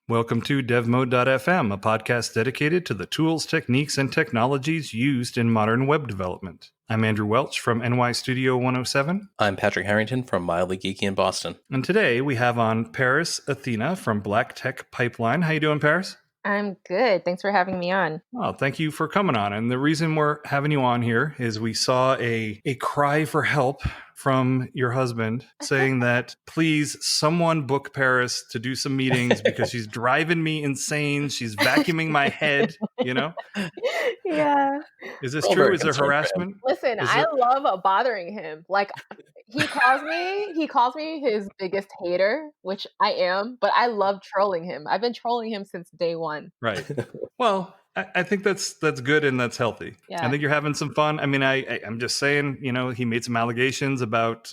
Welcome to devMode.fm, a podcast dedicated to the tools, techniques, and technologies used in modern web development. I'm Andrew Welch from NY Studio 107. I'm Patrick Harrington from Mildly Geeky in Boston. And today we have on Paris Athena from Black Tech Pipeline. How you doing, Paris? I'm good. Thanks for having me on. Oh, thank you for coming on. And the reason we're having you on here is we saw a cry for help from your husband saying that, please, someone book Paris to do some meetings because she's driving me insane. She's vacuuming my head, you know? Yeah. Is this true? Is there harassment? Listen, I love bothering him. Like, he calls me his biggest hater, which I am, but I love trolling him. I've been trolling him since day one. Right. Well, I think that's good and that's healthy. Yeah. I think you're having some fun. I mean, I'm just saying, you know, he made some allegations about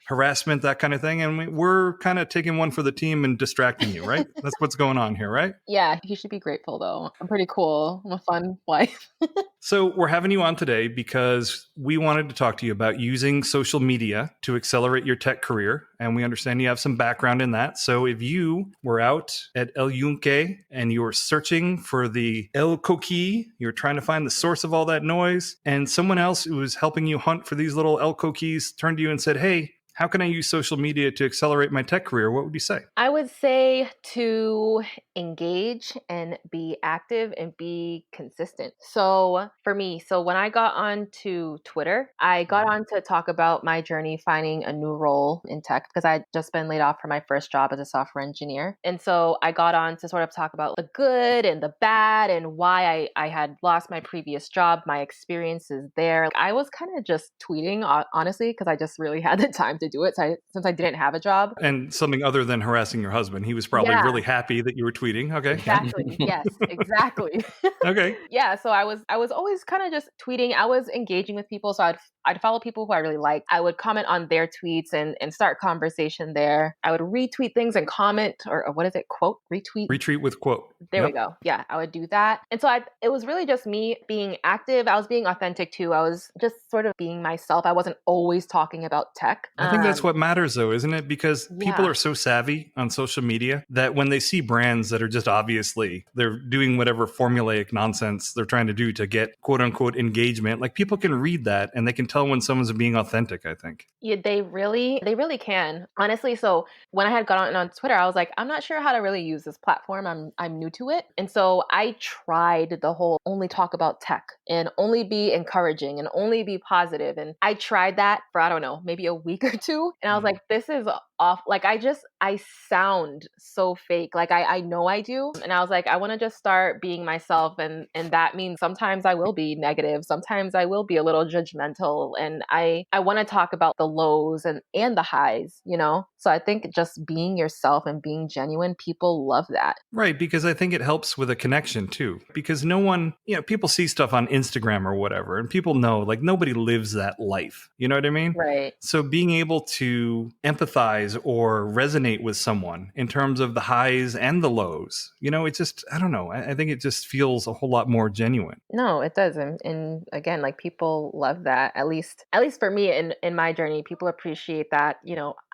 harassment, that kind of thing. And we're kind of taking one for the team and distracting you, right? That's what's going on here, right? Yeah, he should be grateful, though. I'm pretty cool. I'm a fun wife. So we're having you on today because we wanted to talk to you about using social media to accelerate your tech career. And we understand you have some background in that. So if you were out at El Yunque and you were searching for the El Coquille, you were trying to find the source of all that noise, and someone else who was helping you hunt for these little El Coquilles turned to you and said, hey, how can I use social media to accelerate my tech career? What would you say? I would say to engage and be active and be consistent. So for me, when I got onto Twitter, I got on to talk about my journey finding a new role in tech because I'd just been laid off from my first job as a software engineer. And so I got on to sort of talk about the good and the bad and why I had lost my previous job, my experiences there. I was kind of just tweeting, honestly, because I just really had the time to do it since I didn't have a job. And something other than harassing your husband. He was probably really happy that you were tweeting. Okay. Exactly. Yes, exactly. Okay. Yeah. So I was always kind of just tweeting. I was engaging with people. So I'd follow people who I really liked. I would comment on their tweets and start conversation there. I would retweet things and comment, or what is it? Quote, retweet? Retweet with quote. There we go. Yeah, I would do that. And so it was really just me being active. I was being authentic too. I was just sort of being myself. I wasn't always talking about tech. I think that's what matters though, isn't it? Because people are so savvy on social media that when they see brands that are just obviously, they're doing whatever formulaic nonsense they're trying to do to get quote unquote engagement, like people can read that and they can tell when someone's being authentic, I think. Yeah, they really can. Honestly, so when I had gone on Twitter, I was like, I'm not sure how to really use this platform. I'm new to it. And so I tried the whole only talk about tech and only be encouraging and only be positive. And I tried that for, I don't know, maybe a week or two. And I was like, this is off. Like, I sound so fake. Like I know I do. And I was like, I want to just start being myself. And that means sometimes I will be negative. Sometimes I will be a little judgmental. And I want to talk about the lows and the highs, you know? So I think just being yourself and being genuine, people love that. Right. Because I think it helps with a connection too. Because no one, people see stuff on Instagram or whatever, and people know, like, nobody lives that life. You know what I mean? Right. So being able to empathize or resonate with someone in terms of the highs and the lows, it's just, I don't know. I think it just feels a whole lot more genuine. No, it doesn't. And again, like, people love that. At least for me in my journey, people appreciate that.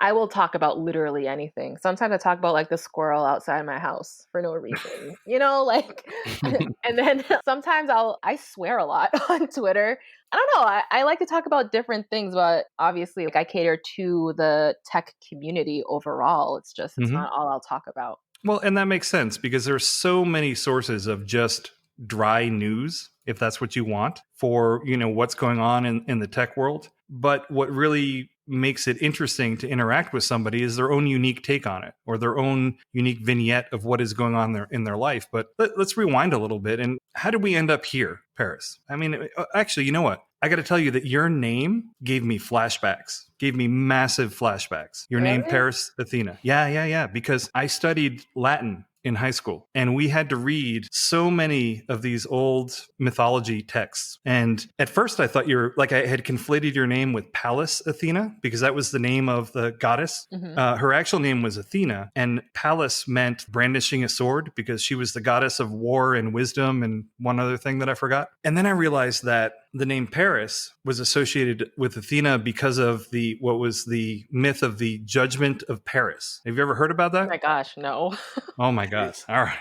I will talk about literally anything. Sometimes I talk about like the squirrel outside my house for no reason, and then sometimes I swear a lot on Twitter. I don't know. I like to talk about different things, but obviously, like, I cater to the tech community overall. It's not all I'll talk about. Well, and that makes sense because there's so many sources of just dry news, if that's what you want, for, what's going on in the tech world. But what really makes it interesting to interact with somebody is their own unique take on it, or their own unique vignette of what is going on in their life. But let's rewind a little bit. And how did we end up here, Paris? I mean, actually, you know what? I got to tell you that your name gave me massive flashbacks. Your name, Paris Athena. Yeah. Because I studied Latin in high school, and we had to read so many of these old mythology texts. And at first I thought I had conflated your name with Pallas Athena, because that was the name of the goddess. Mm-hmm. Her actual name was Athena, and Pallas meant brandishing a sword because she was the goddess of war and wisdom and one other thing that I forgot. And then I realized that the name Paris was associated with Athena because of what was the myth of the judgment of Paris. Have you ever heard about Oh that? my gosh, no. Oh my God. Jeez. All right.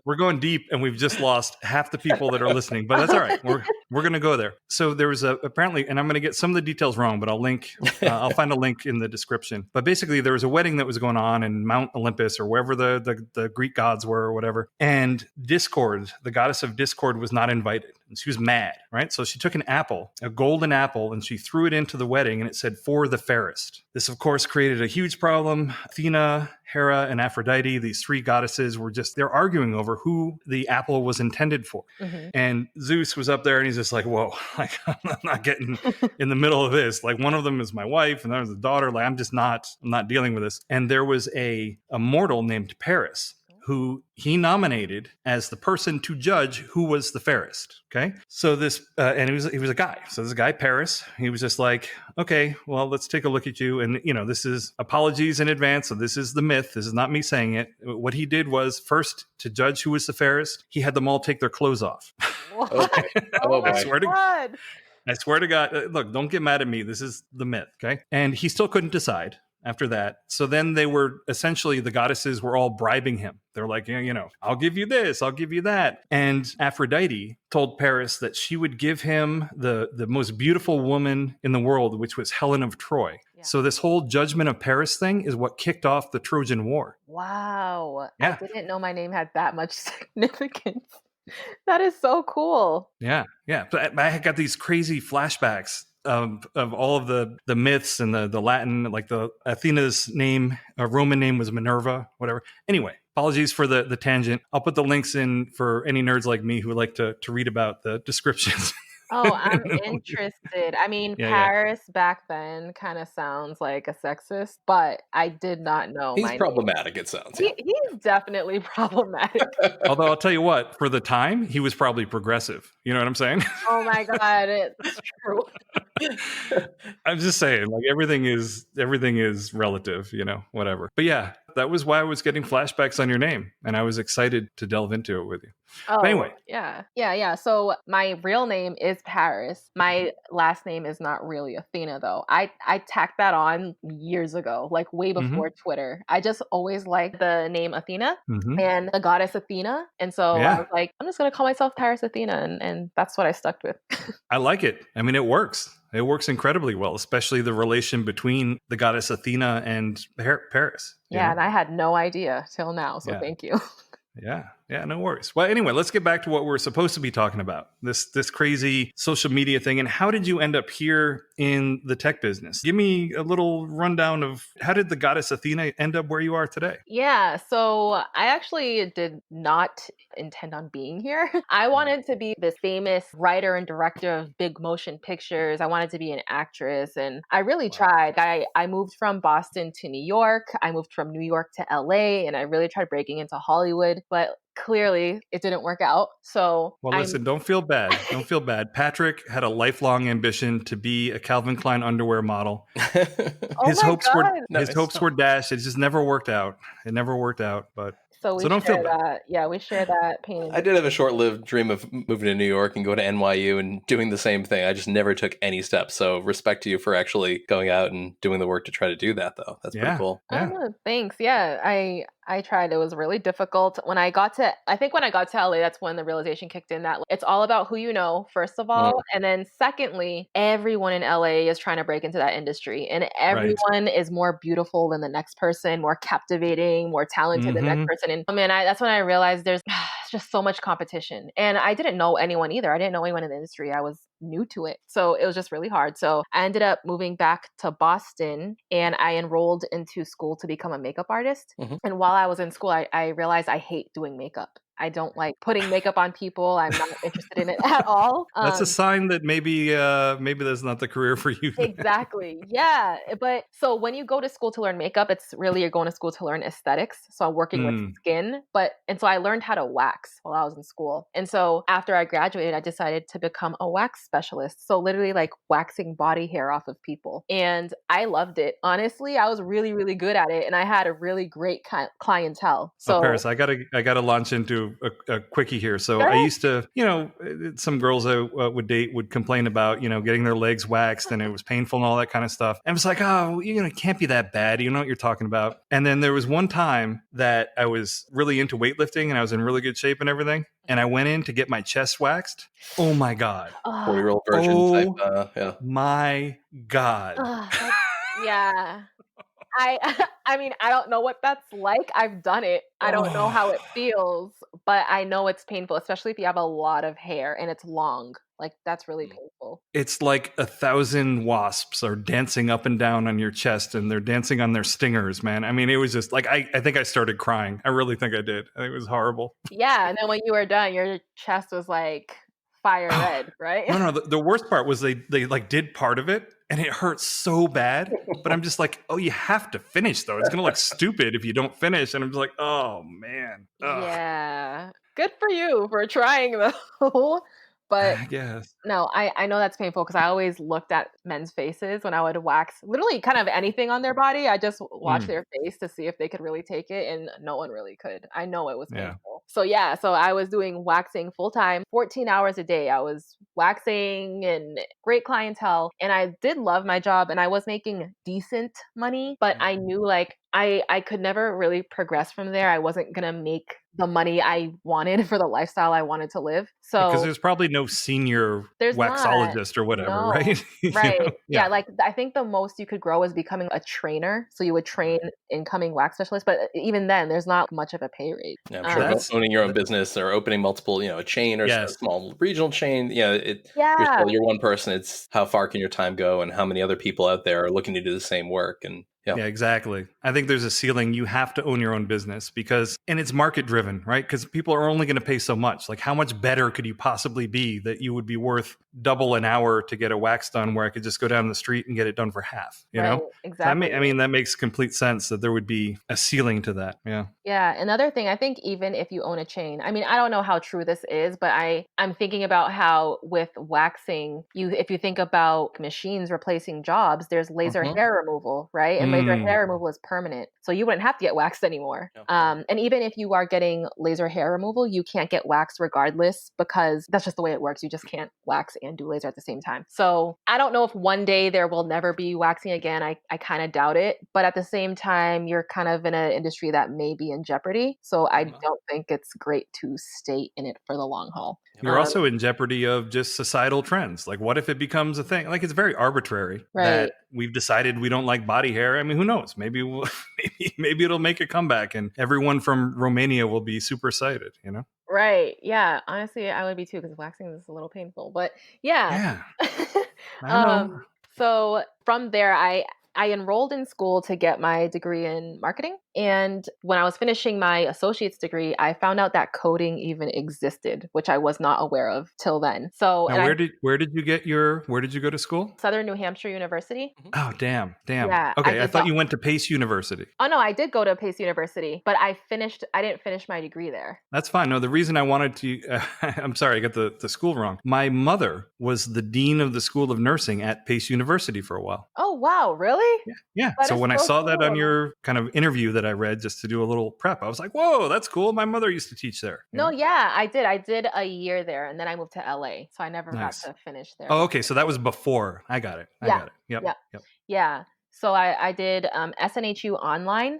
We're going deep, and we've just lost half the people that are listening, but that's all right. We're going to go there. So there was apparently, and I'm going to get some of the details wrong, but I'll find a link in the description. But basically there was a wedding that was going on in Mount Olympus or wherever the Greek gods were or whatever. And Discord, the goddess of Discord, was not invited. And she was mad, right? So she took an apple, a golden apple, and she threw it into the wedding, and it said, "For the fairest." This, of course, created a huge problem. Athena, Hera, and Aphrodite, these three goddesses, they're arguing over who the apple was intended for. Mhm. And Zeus was up there, and he's just like, whoa, like, I'm not getting in the middle of this. Like, one of them is my wife, and there's a daughter. Like, I'm not dealing with this. And there was a mortal named Paris, who he nominated as the person to judge who was the fairest. Okay. So this, and he was a guy. So this guy, Paris, he was just like, okay, well, let's take a look at you. And, this is apologies in advance. So this is the myth. This is not me saying it. What he did was, first, to judge who was the fairest, he had them all take their clothes off. Okay. Oh boy. my God. I swear to God, look, don't get mad at me. This is the myth. Okay. And he still couldn't decide after that. So then the goddesses were all bribing him. They're like, I'll give you this, I'll give you that. And Aphrodite told Paris that she would give him the most beautiful woman in the world, which was Helen of Troy. Yeah. So this whole judgment of Paris thing is what kicked off the Trojan War. Wow. Yeah. I didn't know my name had that much significance. That is so cool. Yeah. Yeah. But I got these crazy flashbacks of all of the myths and the Latin, like the Athena's name, Roman name was Minerva, whatever. Anyway, apologies for the tangent. I'll put the links in for any nerds like me who like to read about the descriptions. Oh, I'm interested. I mean, Yeah, Paris back then kind of sounds like a sexist, but I did not know He's my name. problematic, it sounds. He's definitely problematic. Although I'll tell you what, for the time, he was probably progressive. You know what I'm saying? Oh my God, it's true. I'm just saying, like, everything is relative, whatever. But yeah, that was why I was getting flashbacks on your name, and I was excited to delve into it with you. Oh, But anyway, yeah. So my real name is Paris. My last name is not really Athena, though. I tacked that on years ago, like way before Twitter. I just always liked the name Athena and the goddess Athena, and so I was like, I'm just gonna call myself Paris Athena, and that's what I stuck with. I like it. I mean, it works. It works incredibly well, especially the relation between the goddess Athena and Paris. Yeah, and I had no idea till now, so thank you. Yeah, no worries. Well, anyway, let's get back to what we're supposed to be talking about, this crazy social media thing. And how did you end up here in the tech business? Give me a little rundown of how did the goddess Athena end up where you are today? Yeah, so I actually did not intend on being here. I wanted to be this famous writer and director of big motion pictures. I wanted to be an actress, and I really tried. I moved from Boston to New York. I moved from New York to LA, and I really tried breaking into Hollywood, but clearly it didn't work out. So listen, don't feel bad. Don't feel bad. Patrick had a lifelong ambition to be a Calvin Klein underwear model. His hopes were dashed. It just never worked out. It never worked out, but so don't feel bad. Yeah, we share that pain. I did have a short-lived dream of moving to New York and going to NYU and doing the same thing. I just never took any steps. So respect to you for actually going out and doing the work to try to do that, though. That's pretty cool. Yeah. Oh, thanks. Yeah, I tried. It was really difficult. When I got to LA, that's when the realization kicked in that it's all about who you know, first of all. And then secondly, everyone in LA is trying to break into that industry, and everyone is more beautiful than the next person, more captivating, more talented than the next person. And that's when I realized there's just so much competition. And I didn't know anyone either. I didn't know anyone in the industry. I was new to it. So it was just really hard. So I ended up moving back to Boston, and I enrolled into school to become a makeup artist. And while I was in school, I realized I hate doing makeup. I don't like putting makeup on people. I'm not interested in it at all. That's a sign that maybe that's not the career for you. Exactly. Yeah. But so when you go to school to learn makeup, it's really you're going to school to learn aesthetics. So I'm working with skin. And so I learned how to wax while I was in school. And so after I graduated, I decided to become a wax specialist. So literally like waxing body hair off of people. And I loved it. Honestly, I was really, really good at it. And I had a really great clientele. So Paris, I gotta launch into you a quickie here. So Go I ahead. used to, some girls I would date would complain about, getting their legs waxed and it was painful and all that kind of stuff. And I was like, oh, it can't be that bad. You know what you're talking about. And then there was one time that I was really into weightlifting and I was in really good shape and everything. And I went in to get my chest waxed. Oh my God. 4-year-old version type. Yeah. My God. Yeah. I mean, I don't know what that's like. I've done it. I don't know how it feels, but I know it's painful, especially if you have a lot of hair and it's long. Like, that's really painful. It's like 1,000 wasps are dancing up and down on your chest and they're dancing on their stingers, man. I mean, it was just like, I think I started crying. I really think I did. I think it was horrible. Yeah. And then when you were done, your chest was like fire red, right? No. The worst part was they like did part of it and it hurt so bad. But I'm just like, oh, you have to finish though. It's going to look stupid if you don't finish. And I'm just like, oh, man. Ugh. Yeah. Good for you for trying though. But I guess. no, I know that's painful because I always looked at men's faces when I would wax literally kind of anything on their body. I just watched their face to see if they could really take it, and no one really could. I know it was painful. So so I was doing waxing full time, 14 hours a day. I was waxing and great clientele, and I did love my job, and I was making decent money, but I knew like I could never really progress from there. I wasn't gonna make the money I wanted for the lifestyle I wanted to live. So because there's probably no senior waxologist or whatever, right? Right. Yeah. Like I think the most you could grow is becoming a trainer. So you would train incoming wax specialists, but even then there's not much of a pay rate. Yeah, I'm sure owning your own business or opening multiple, a chain or a small regional chain, you're one person. It's how far can your time go and how many other people out there are looking to do the same work. And yeah, exactly. I think there's a ceiling. You have to own your own business and it's market driven, right? Because people are only going to pay so much. Like how much better could you possibly be that you would be worth double an hour to get a wax done where I could just go down the street and get it done for half, you know? Exactly. I mean, that makes complete sense that there would be a ceiling to that. Yeah. Yeah. Another thing, I think even if you own a chain, I mean, I don't know how true this is, but I'm thinking about how with waxing, if you think about machines replacing jobs, there's laser hair removal, right? And laser hair removal is permanent. So you wouldn't have to get waxed anymore. And even if you are getting laser hair removal, you can't get waxed regardless because that's just the way it works. You just can't wax and do laser at the same time. So I don't know if one day there will never be waxing again. I kind of doubt it. But at the same time, you're kind of in an industry that may be in jeopardy. So I don't think it's great to stay in it for the long haul. You're also in jeopardy of just societal trends. Like, what if it becomes a thing? Like, it's very arbitrary that we've decided we don't like body hair. I mean, who knows? Maybe maybe it'll make a comeback, and everyone from Romania will be super excited. Right? Yeah. Honestly, I would be too because waxing is a little painful. But yeah. I know. So from there, I enrolled in school to get my degree in marketing. And when I was finishing my associate's degree, I found out that coding even existed, which I was not aware of till then. So now, where did you go to school? Southern New Hampshire University. Oh, damn. Yeah, okay, I thought you went to Pace University. Oh, no, I did go to Pace University, but I didn't finish my degree there. That's fine. No, the reason I wanted to, I'm sorry, I got the school wrong. My mother was the dean of the School of Nursing at Pace University for a while. Oh, wow. Really? Yeah. So when I saw that on your kind of interview that I read just to do a little prep, I was like, whoa, that's cool. My mother used to teach there. No, yeah, I did. I did a year there and then I moved to LA. So I never got to finish there. Oh, okay. So that was before. I got it. Got it. Yep. Yeah. So I did SNHU online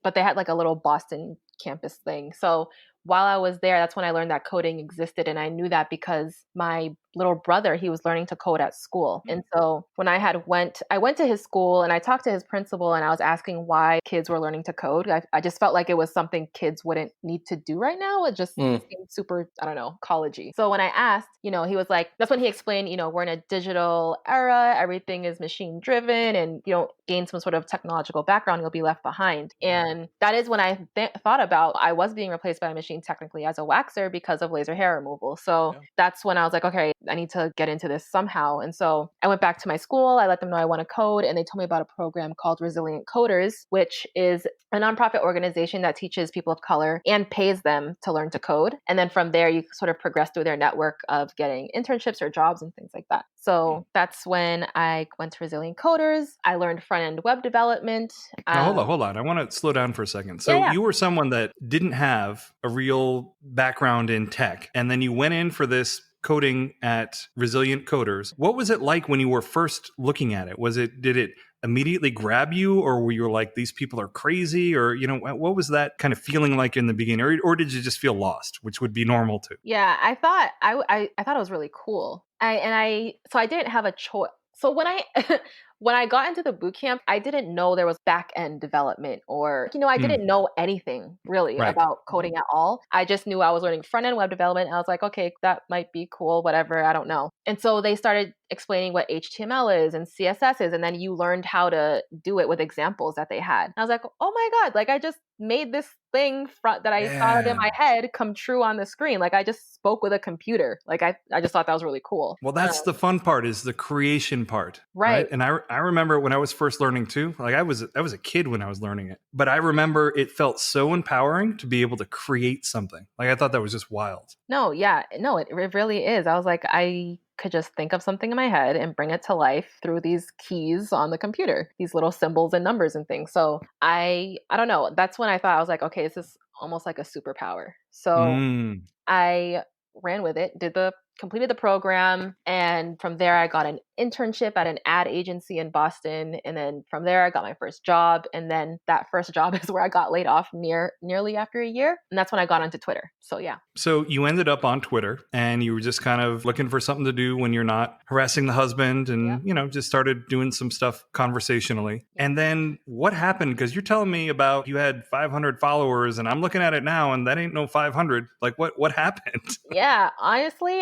but they had like a little Boston campus thing. So while I was there, that's when I learned that coding existed. And I knew that because my little brother, he was learning to code at school. And so when I went to his school and I talked to his principal and I was asking why kids were learning to code. I just felt like it was something kids wouldn't need to do right now. It just seemed super, I don't know, college-y. So when I asked, he was like, that's when he explained, we're in a digital era, everything is machine driven, and you don't gain some sort of technological background, you'll be left behind. And that is when I thought about, I was being replaced by a machine technically as a waxer because of laser hair removal. So that's when I was like, okay, I need to get into this somehow. And so I went back to my school. I let them know I want to code, and they told me about a program called Resilient Coders, which is a nonprofit organization that teaches people of color and pays them to learn to code. And then from there, you sort of progress through their network of getting internships or jobs and things like that. So that's when I went to Resilient Coders. I learned front-end web development. Now, hold on. I want to slow down for a second. So you were someone that didn't have a real background in tech, and then you went in for this coding at Resilient Coders. What was it like when you were first looking at it? Did it immediately grab you, or were you like, these people are crazy? Or, what was that kind of feeling like in the beginning? Or did you just feel lost, which would be normal too? Yeah, I thought I thought it was really cool. I didn't have a choice. So when I got into the boot camp, I didn't know there was back-end development or, I didn't know anything really about coding at all. I just knew I was learning front-end web development. And I was like, okay, that might be cool, whatever, I don't know. And so they started explaining what HTML is and CSS is, and then you learned how to do it with examples that they had. And I was like, oh my God, like I just made this thing that I thought in my head come true on the screen. Like I just spoke with a computer. Like I just thought that was really cool. Well, that's the fun part, is the creation part. Right. And I remember when I was first learning too, like I was a kid when I was learning it, but I remember it felt so empowering to be able to create something. Like I thought that was just wild. No, it really is. I was like, I could just think of something in my head and bring it to life through these keys on the computer, these little symbols and numbers and things. So I don't know. That's when I thought, I was like, okay, this is almost like a superpower. So I ran with it, completed the program. And from there, I got an internship at an ad agency in Boston. And then from there, I got my first job. And then that first job is where I got laid off nearly after a year. And that's when I got onto Twitter. So yeah. So you ended up on Twitter and you were just kind of looking for something to do when you're not harassing the husband and, just started doing some stuff conversationally. And then what happened? Because you're telling me about you had 500 followers and I'm looking at it now and that ain't no 500. Like what happened? Yeah, honestly,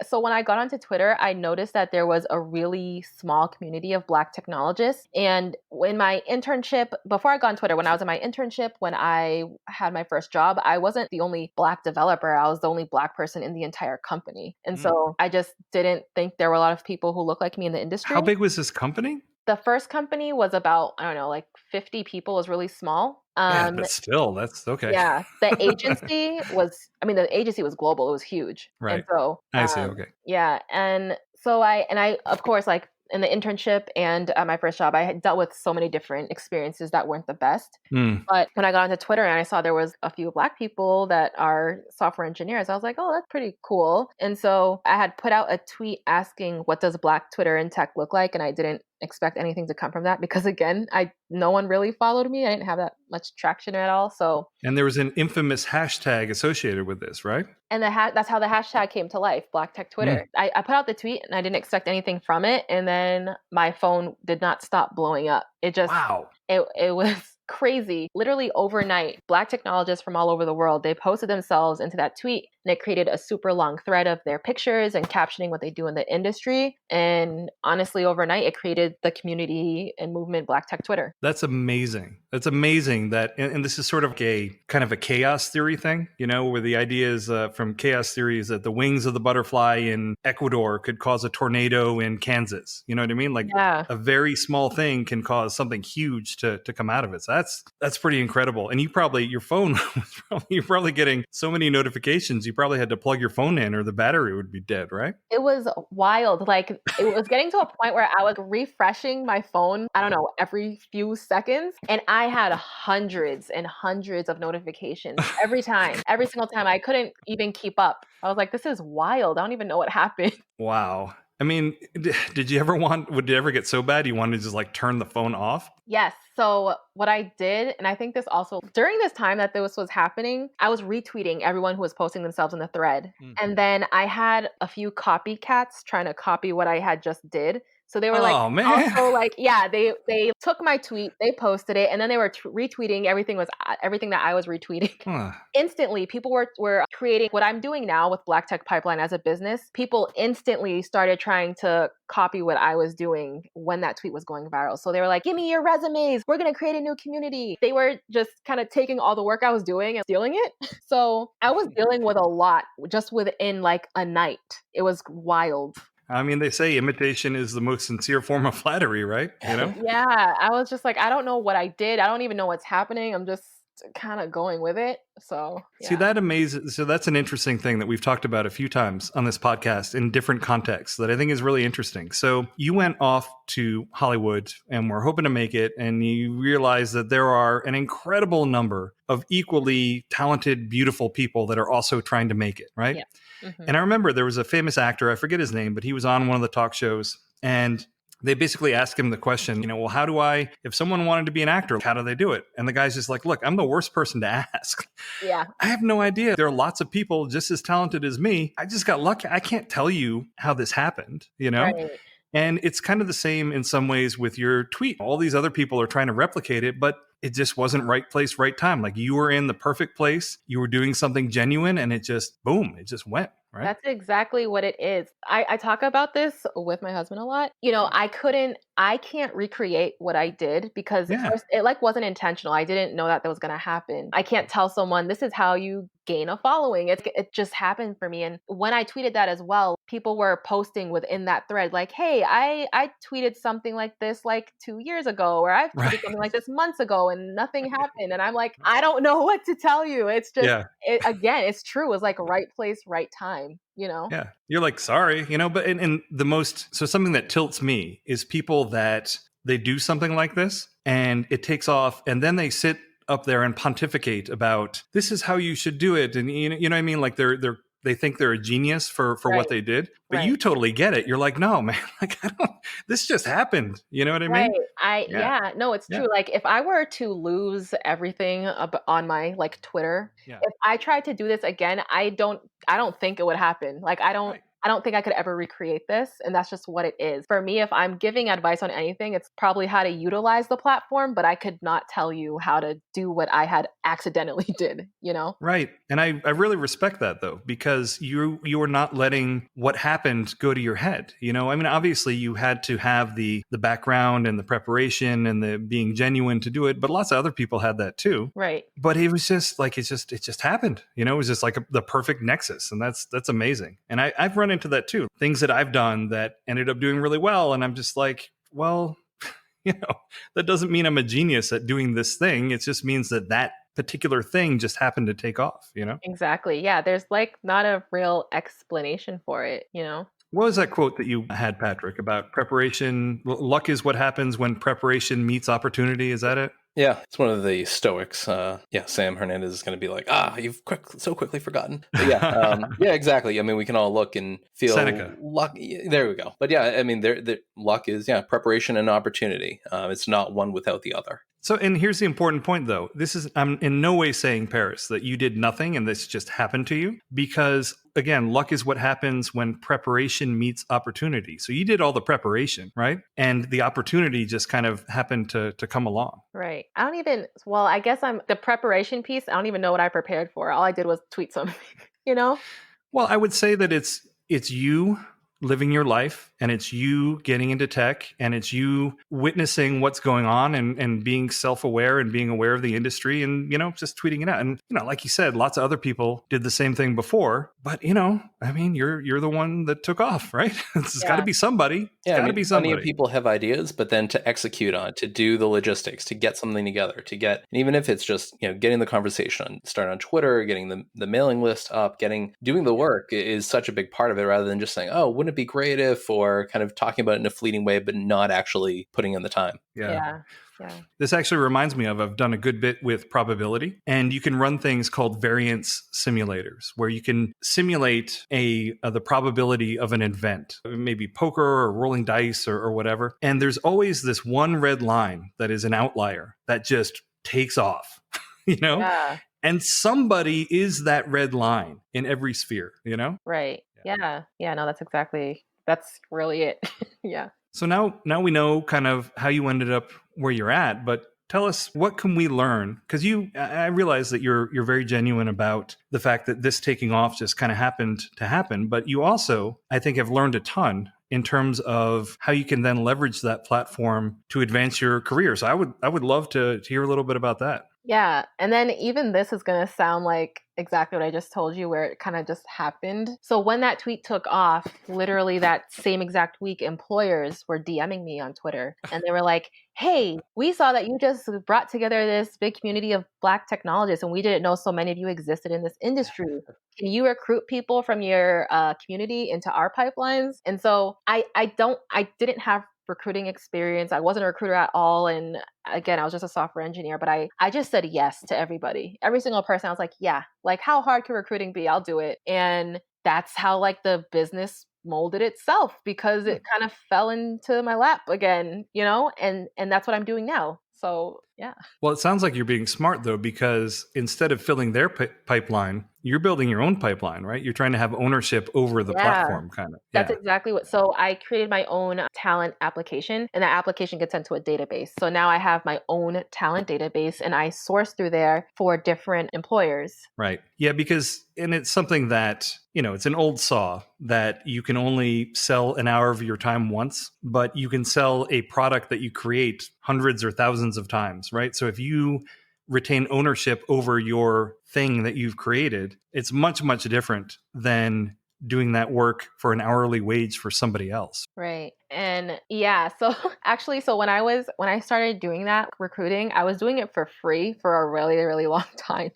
so when I got onto Twitter, I noticed that there was a really small community of Black technologists. And in my internship, before I got on Twitter, when I was in my internship, when I had my first job, I wasn't the only Black developer. I was the only Black person in the entire company. And so I just didn't think there were a lot of people who looked like me in the industry. How big was this company? The first company was about, I don't know, like 50 people. It was really small. Yeah, but still, that's okay. Yeah. The agency was global. It was huge. Right. And so I see. Okay. Yeah. And so I of course, like in the internship and my first job, I had dealt with so many different experiences that weren't the best. But when I got onto Twitter and I saw there was a few Black people that are software engineers, I was like, oh, that's pretty cool. And so I had put out a tweet asking, what does Black Twitter and tech look like? And I didn't expect anything to come from that because, again, no one really followed me. I didn't have that much traction at all. So, and there was an infamous hashtag associated with this, right? And that's how the hashtag came to life, Black Tech Twitter. I put out the tweet and I didn't expect anything from it. And then my phone did not stop blowing up. It just, wow. It was crazy. Literally overnight, Black technologists from all over the world, they posted themselves into that tweet and it created a super long thread of their pictures and captioning what they do in the industry. And honestly, overnight, it created the community and movement Black Tech Twitter. That's amazing. That's amazing that, and this is sort of a kind of a chaos theory thing, where the idea is from chaos theory is that the wings of the butterfly in Ecuador could cause a tornado in Kansas. You know what I mean? Like a very small thing can cause something huge to come out of it. So that's pretty incredible. And your phone you're probably getting so many notifications. You probably had to plug your phone in or the battery would be dead, right? It was wild. Like it was getting to a point where I was refreshing my phone, I don't know, every few seconds. And I had hundreds and hundreds of notifications every single time. I couldn't even keep up. I was like, this is wild. I don't even know what happened. Wow. I mean, would it ever get so bad you wanted to just like turn the phone off? Yes. So what I did, and I think this also, during this time that this was happening, I was retweeting everyone who was posting themselves in the thread. And then I had a few copycats trying to copy what I had just did. So they were like, oh man, also like, yeah, they took my tweet, they posted it, and then they were retweeting everything that I was retweeting. Instantly, people were creating what I'm doing now with Black Tech Pipeline as a business. People instantly started trying to copy what I was doing when that tweet was going viral. So they were like, give me your resumes. We're going to create a new community. They were just kind of taking all the work I was doing and stealing it. So I was dealing with a lot just within like a night. It was wild. I mean, they say imitation is the most sincere form of flattery, right? You know? Yeah. I was just like, I don't know what I did. I don't even know what's happening. I'm just kind of going with it. So yeah. See, that amazing. So that's an interesting thing that we've talked about a few times on this podcast in different contexts that I think is really interesting. So you went off to Hollywood and were hoping to make it, and you realize that there are an incredible number of equally talented, beautiful people that are also trying to make it, right? Yeah. Mm-hmm. And I remember there was a famous actor, I forget his name, but he was on one of the talk shows, and they basically asked him the question, well, how do I, if someone wanted to be an actor, how do they do it? And the guy's just like, look, I'm the worst person to ask. Yeah. I have no idea. There are lots of people just as talented as me. I just got lucky. I can't tell you how this happened, Right. And it's kind of the same in some ways with your tweet. All these other people are trying to replicate it, but it just wasn't right place, right time. Like you were in the perfect place. You were doing something genuine and it just, boom, it just went. Right? That's exactly what it is. I talk about this with my husband a lot. I can't recreate what I did because first, it like wasn't intentional. I didn't know that was going to happen. I can't tell someone this is how you gain a following. It just happened for me. And when I tweeted that as well, people were posting within that thread like, hey, I tweeted something like this like 2 years ago, or I've tweeted something like this months ago and nothing happened. And I'm like, I don't know what to tell you. It's just, again, it's true. It's like right place, right time. Yeah. You're like, sorry, but and so something that tilts me is people that they do something like this and it takes off and then they sit up there and pontificate about this is how you should do it. And you know what I mean? Like they think they're a genius for what they did, but you totally get it. You're like, no, man, like this just happened. You know what I mean? No, it's true. Like if I were to lose everything on my like Twitter, if I tried to do this again, I don't think it would happen. Like I don't think I could ever recreate this. And that's just what it is. For me, if I'm giving advice on anything, it's probably how to utilize the platform, but I could not tell you how to do what I had accidentally did, Right. And I really respect that though, because you are not letting what happened go to your head. I mean, obviously you had to have the background and the preparation and the being genuine to do it, but lots of other people had that too. Right. But it was just like, it just happened, it was just like the perfect nexus. And that's amazing. And I've run into that too. Things that I've done that ended up doing really well. And I'm just like, well, that doesn't mean I'm a genius at doing this thing. It just means that particular thing just happened to take off, Exactly. Yeah. There's like not a real explanation for it, What was that quote that you had, Patrick, about preparation? Luck is what happens when preparation meets opportunity. Is that it? Yeah, it's one of the Stoics. Sam Hernandez is going to be like, you've so quickly forgotten. But yeah, exactly. I mean, we can all look and feel Seneca. Luck. There we go. But yeah, I mean, luck is preparation and opportunity. It's not one without the other. So, and here's the important point, though. I'm in no way saying, Paris, that you did nothing and this just happened to you, because again, luck is what happens when preparation meets opportunity. So you did all the preparation, right? And the opportunity just kind of happened to come along. Right. I guess the preparation piece. I don't even know what I prepared for. All I did was tweet something, Well, I would say that it's you living your life, and it's you getting into tech, and it's you witnessing what's going on and being self-aware and being aware of the industry and, just tweeting it out. And, like you said, lots of other people did the same thing before, but, I mean, you're the one that took off, right? It's got to be somebody. It's got to be somebody. Plenty of people have ideas, but then to execute on, to do the logistics, to get something together, and even if it's just, getting the conversation started on Twitter, getting the mailing list up, doing the work is such a big part of it, rather than just saying, oh, wouldn't it be great if, or kind of talking about it in a fleeting way, but not actually putting in the time. Yeah. This actually reminds me I've done a good bit with probability, and you can run things called variance simulators where you can simulate the probability of an event, maybe poker or rolling dice or whatever. And there's always this one red line that is an outlier that just takes off, Yeah. And somebody is that red line in every sphere, Right. Yeah. No, that's really it. Yeah. So now we know kind of how you ended up where you're at, but tell us, what can we learn? Because I realize that you're very genuine about the fact that this taking off just kind of happened to happen, but you also, I think, have learned a ton in terms of how you can then leverage that platform to advance your career. So I would love to hear a little bit about that. Yeah. And then even this is going to sound like exactly what I just told you, where it kind of just happened. So when that tweet took off, literally that same exact week, employers were DMing me on Twitter and they were like, hey, we saw that you just brought together this big community of Black technologists and we didn't know so many of you existed in this industry. Can you recruit people from your community into our pipelines? And so I didn't have recruiting experience. I wasn't a recruiter at all. And again, I was just a software engineer, but I just said yes to everybody. Every single person, I was like, yeah, like how hard can recruiting be? I'll do it. And that's how like the business molded itself because it kind of fell into my lap again, and that's what I'm doing now. So yeah. Well, it sounds like you're being smart though, because instead of filling their pipeline, you're building your own pipeline, right? You're trying to have ownership over the platform, kind of. That's exactly what. So I created my own talent application, and that application gets sent to a database. So now I have my own talent database, and I source through there for different employers. Right. Yeah, and it's something that, it's an old saw that you can only sell an hour of your time once, but you can sell a product that you create hundreds or thousands of times, right? So if you retain ownership over your thing that you've created, it's much, much different than doing that work for an hourly wage for somebody else. Right. And yeah, so actually, so when I started doing that recruiting, I was doing it for free for a really, really long time.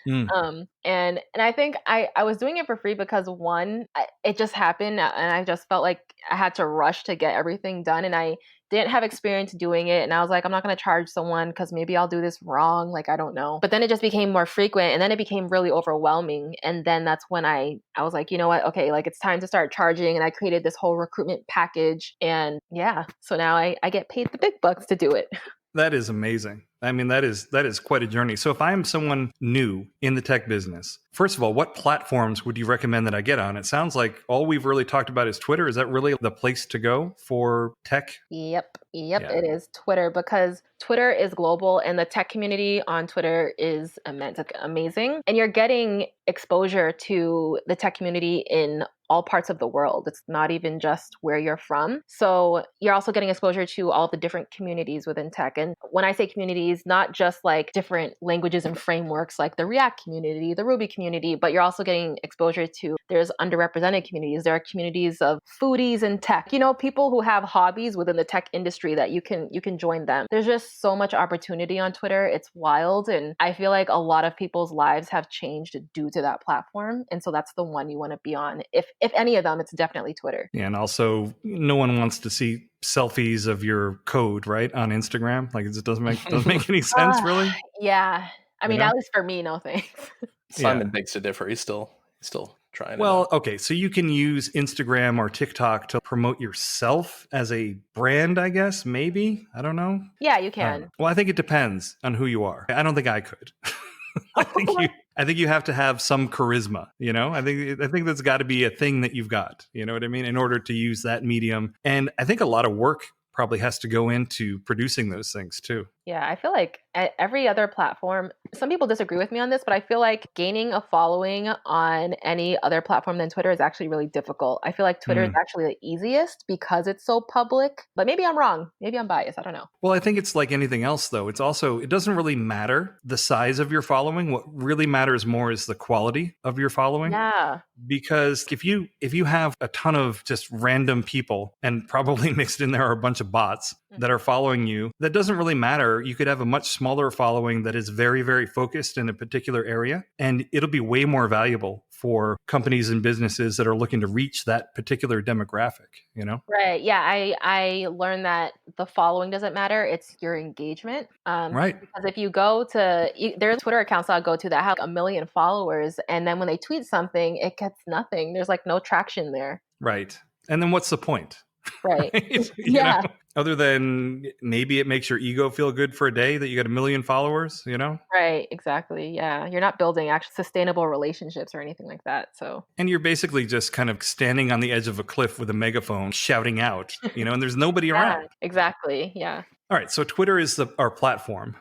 And I think I was doing it for free because one, it just happened and I just felt like I had to rush to get everything done. And I didn't have experience doing it. And I was like, I'm not going to charge someone because maybe I'll do this wrong. Like, I don't know. But then it just became more frequent and then it became really overwhelming. And then that's when I was like, you know what? Okay, like it's time to start charging. And I created this whole recruitment package. And yeah, so now I get paid the big bucks to do it. That is amazing. I mean, that is quite a journey. So if I am someone new in the tech business, first of all, what platforms would you recommend that I get on? It sounds like all we've really talked about is Twitter. Is that really the place to go for tech? Yep, it is Twitter because Twitter is global and the tech community on Twitter is immense, like, amazing. And you're getting exposure to the tech community in all parts of the world. It's not even just where you're from. So you're also getting exposure to all the different communities within tech. And when I say communities, not just like different languages and frameworks like the React community, the Ruby community, but you're also getting exposure to there's underrepresented communities. There are communities of foodies and tech, people who have hobbies within the tech industry that you can join them. There's just so much opportunity on Twitter. It's wild. And I feel like a lot of people's lives have changed due to that platform. And so that's the one you want to be on. If any of them, it's definitely Twitter. Yeah, and also no one wants to see selfies of your code, right, on Instagram. Like it doesn't make any sense, really. Yeah, I mean, at least for me, no thanks. Simon begs to differ. He's still trying. Well, okay, so you can use Instagram or TikTok to promote yourself as a brand, I guess. Maybe, I don't know. Yeah, you can. Well, I think it depends on who you are. I don't think I could. I think you have to have some charisma, I think that's got to be a thing that you've got, you know what I mean, in order to use that medium. And I think a lot of work probably has to go into producing those things too. Yeah, I feel like every other platform, some people disagree with me on this, but I feel like gaining a following on any other platform than Twitter is actually really difficult. I feel like Twitter is actually the easiest because it's so public, but maybe I'm wrong. Maybe I'm biased. I don't know. Well, I think it's like anything else, though. It doesn't really matter the size of your following. What really matters more is the quality of your following. Yeah. Because if you have a ton of just random people, and probably mixed in there are a bunch of bots that are following you, that doesn't really matter. You could have a much smaller following that is very, very focused in a particular area, and it'll be way more valuable for companies and businesses that are looking to reach that particular demographic, Right. Yeah. I learned that the following doesn't matter. It's your engagement. Right. Because if you go to, there's Twitter accounts I'll go to that have 1 million followers. And then when they tweet something, it gets nothing. There's like no traction there. Right. And then what's the point? Right. Yeah. Other than maybe it makes your ego feel good for a day that you got 1 million followers, you know? Right, exactly. Yeah. You're not building actual sustainable relationships or anything like that. So, And you're basically just kind of standing on the edge of a cliff with a megaphone shouting out, you know, and there's nobody yeah, around. exactly. Yeah. All right, so Twitter is our platform.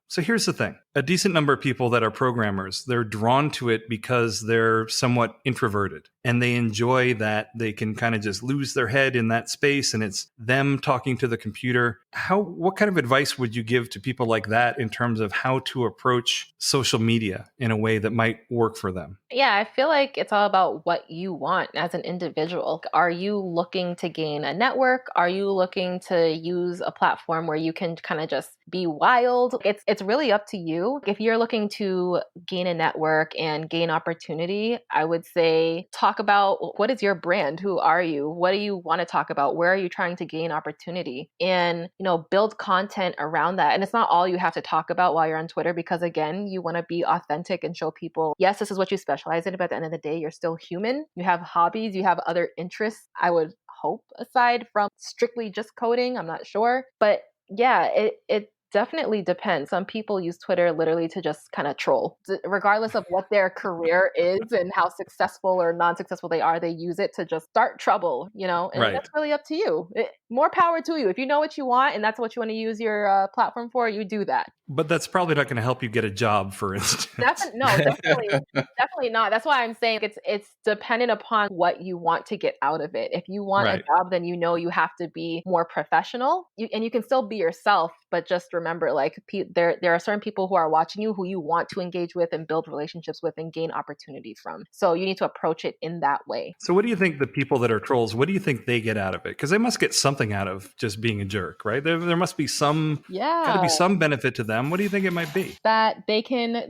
So here's the thing. A decent number of people that are programmers, they're drawn to it because they're somewhat introverted and they enjoy that they can kind of just lose their head in that space and it's them talking to the computer. What kind of advice would you give to people like that in terms of how to approach social media in a way that might work for them? Yeah, I feel like it's all about what you want as an individual. Are you looking to gain a network? Are you looking to use a platform where you can kind of just be wild? It's really up to you. If you're looking to gain a network and gain opportunity, I would say talk about what is your brand? Who are you? What do you want to talk about? Where are you trying to gain opportunity? And, build content around that. And it's not all you have to talk about while you're on Twitter because again, you want to be authentic and show people, yes, this is what you specialize in, but at the end of the day, you're still human. You have hobbies, you have other interests, I would hope, aside from strictly just coding. I'm not sure. But yeah, it definitely depends. Some people use Twitter literally to just kind of troll. Regardless of what their career is and how successful or non-successful they are, they use it to just start trouble, and Right. that's really up to you. More power to you. If you know what you want and that's what you want to use your platform for, you do that. But that's probably not going to help you get a job, for instance. Definitely not. That's why I'm saying it's dependent upon what you want to get out of it. If you want Right. a job, then you have to be more professional. And you can still be yourself, but just remember, like there are certain people who are watching you who you want to engage with and build relationships with and gain opportunity from. So you need to approach it in that way. So what do you think the people that are trolls, what do you think they get out of it? Because they must get something out of just being a jerk, right? There must be got to be some benefit to them. What do you think it might be? That they can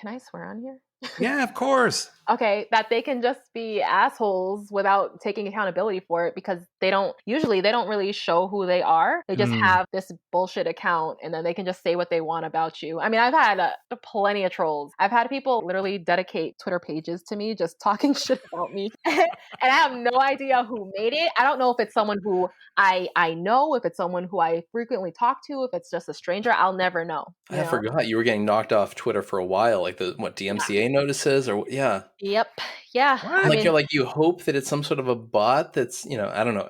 I swear on here? Yeah, of course. Okay, that they can just be assholes without taking accountability for it because they don't really show who they are. They just have this bullshit account and then they can just say what they want about you. I mean, I've had plenty of trolls. I've had people literally dedicate Twitter pages to me just talking shit about me. And I have no idea who made it. I don't know if it's someone who I know, if it's someone who I frequently talk to, if it's just a stranger, I'll never know. I forgot you were getting knocked off Twitter for a while, like DMCA notices or yeah. Yep. Yeah. You hope that it's some sort of a bot that's, I don't know.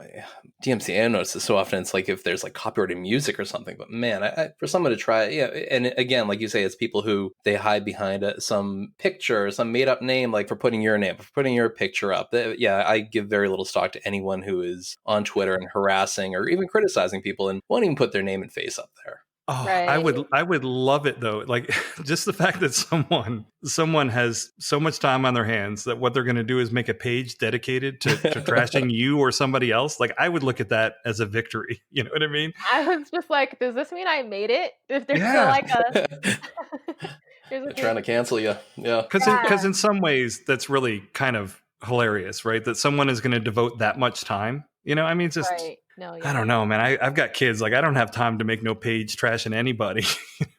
DMCA notices so often it's like if there's like copyrighted music or something, but man, for someone to try, yeah. And again, like you say, it's people who they hide behind some picture, some made up name, like for putting your name, for putting your picture up. I give very little stock to anyone who is on Twitter and harassing or even criticizing people and won't even put their name and face up there. Oh, right. I would love it though. Like just the fact that someone has so much time on their hands that what they're going to do is make a page dedicated to trashing you or somebody else. Like I would look at that as a victory. You know what I mean? I was just like, does this mean I made it? If there's still like they're trying to cancel you. Yeah. Because in some ways that's really kind of hilarious, right? That someone is going to devote that much time. I mean, it's just, right. No, yeah. I don't know, man. I've got kids. Like, I don't have time to make no page trashing anybody.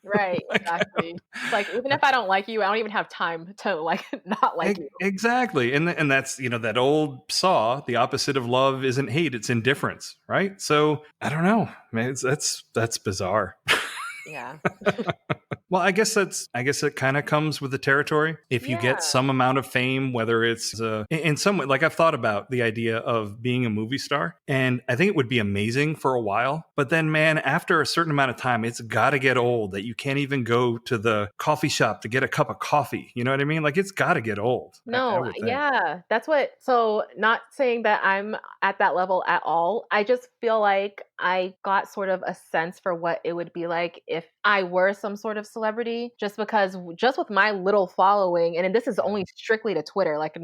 Right, exactly. Like, even if I don't like you, I don't even have time to not like you. Exactly. And that's, that old saw, the opposite of love isn't hate, it's indifference, right? So I don't know, man. That's bizarre. Yeah. Well, I guess it kind of comes with the territory. If you get some amount of fame, whether it's in some way, like I've thought about the idea of being a movie star, and I think it would be amazing for a while. But then, man, after a certain amount of time, it's got to get old that you can't even go to the coffee shop to get a cup of coffee. You know what I mean? Like it's got to get old. No, yeah, that's what. So, not saying that I'm at that level at all. I just feel like I got sort of a sense for what it would be like if I were some sort of celebrity, just with my little following, and this is only strictly to Twitter, like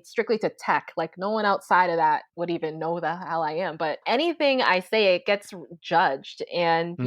strictly to tech, like no one outside of that would even know the hell I am. But anything I say, it gets judged. And,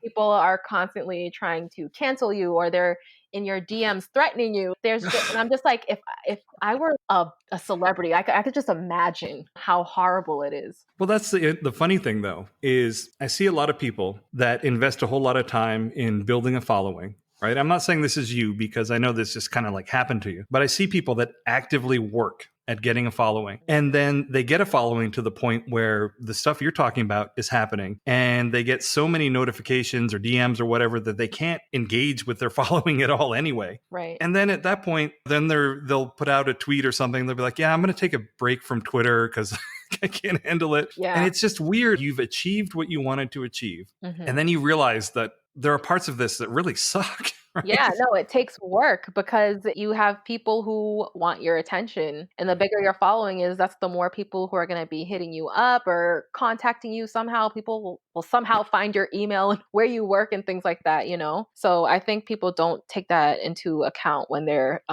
people are constantly trying to cancel you or they're in your DMs threatening you. And I'm just like, if I were a celebrity, I could just imagine how horrible it is. Well, that's the funny thing, though, is I see a lot of people that invest a whole lot of time in building a following. Right. I'm not saying this is you because I know this just kind of like happened to you, but I see people that actively work at getting a following. And then they get a following to the point where the stuff you're talking about is happening. And they get so many notifications or DMs or whatever that they can't engage with their following at all anyway. Right. And then at that point, then they'll put out a tweet or something. They'll be like, yeah, I'm going to take a break from Twitter because I can't handle it. Yeah. And it's just weird. You've achieved what you wanted to achieve. And then you realize that there are parts of this that really suck. Right? Yeah, no, it takes work because you have people who want your attention. And the bigger your following is, that's the more people who are going to be hitting you up or contacting you somehow. People will somehow find your email and where you work and things like that, you know? So I think people don't take that into account when they're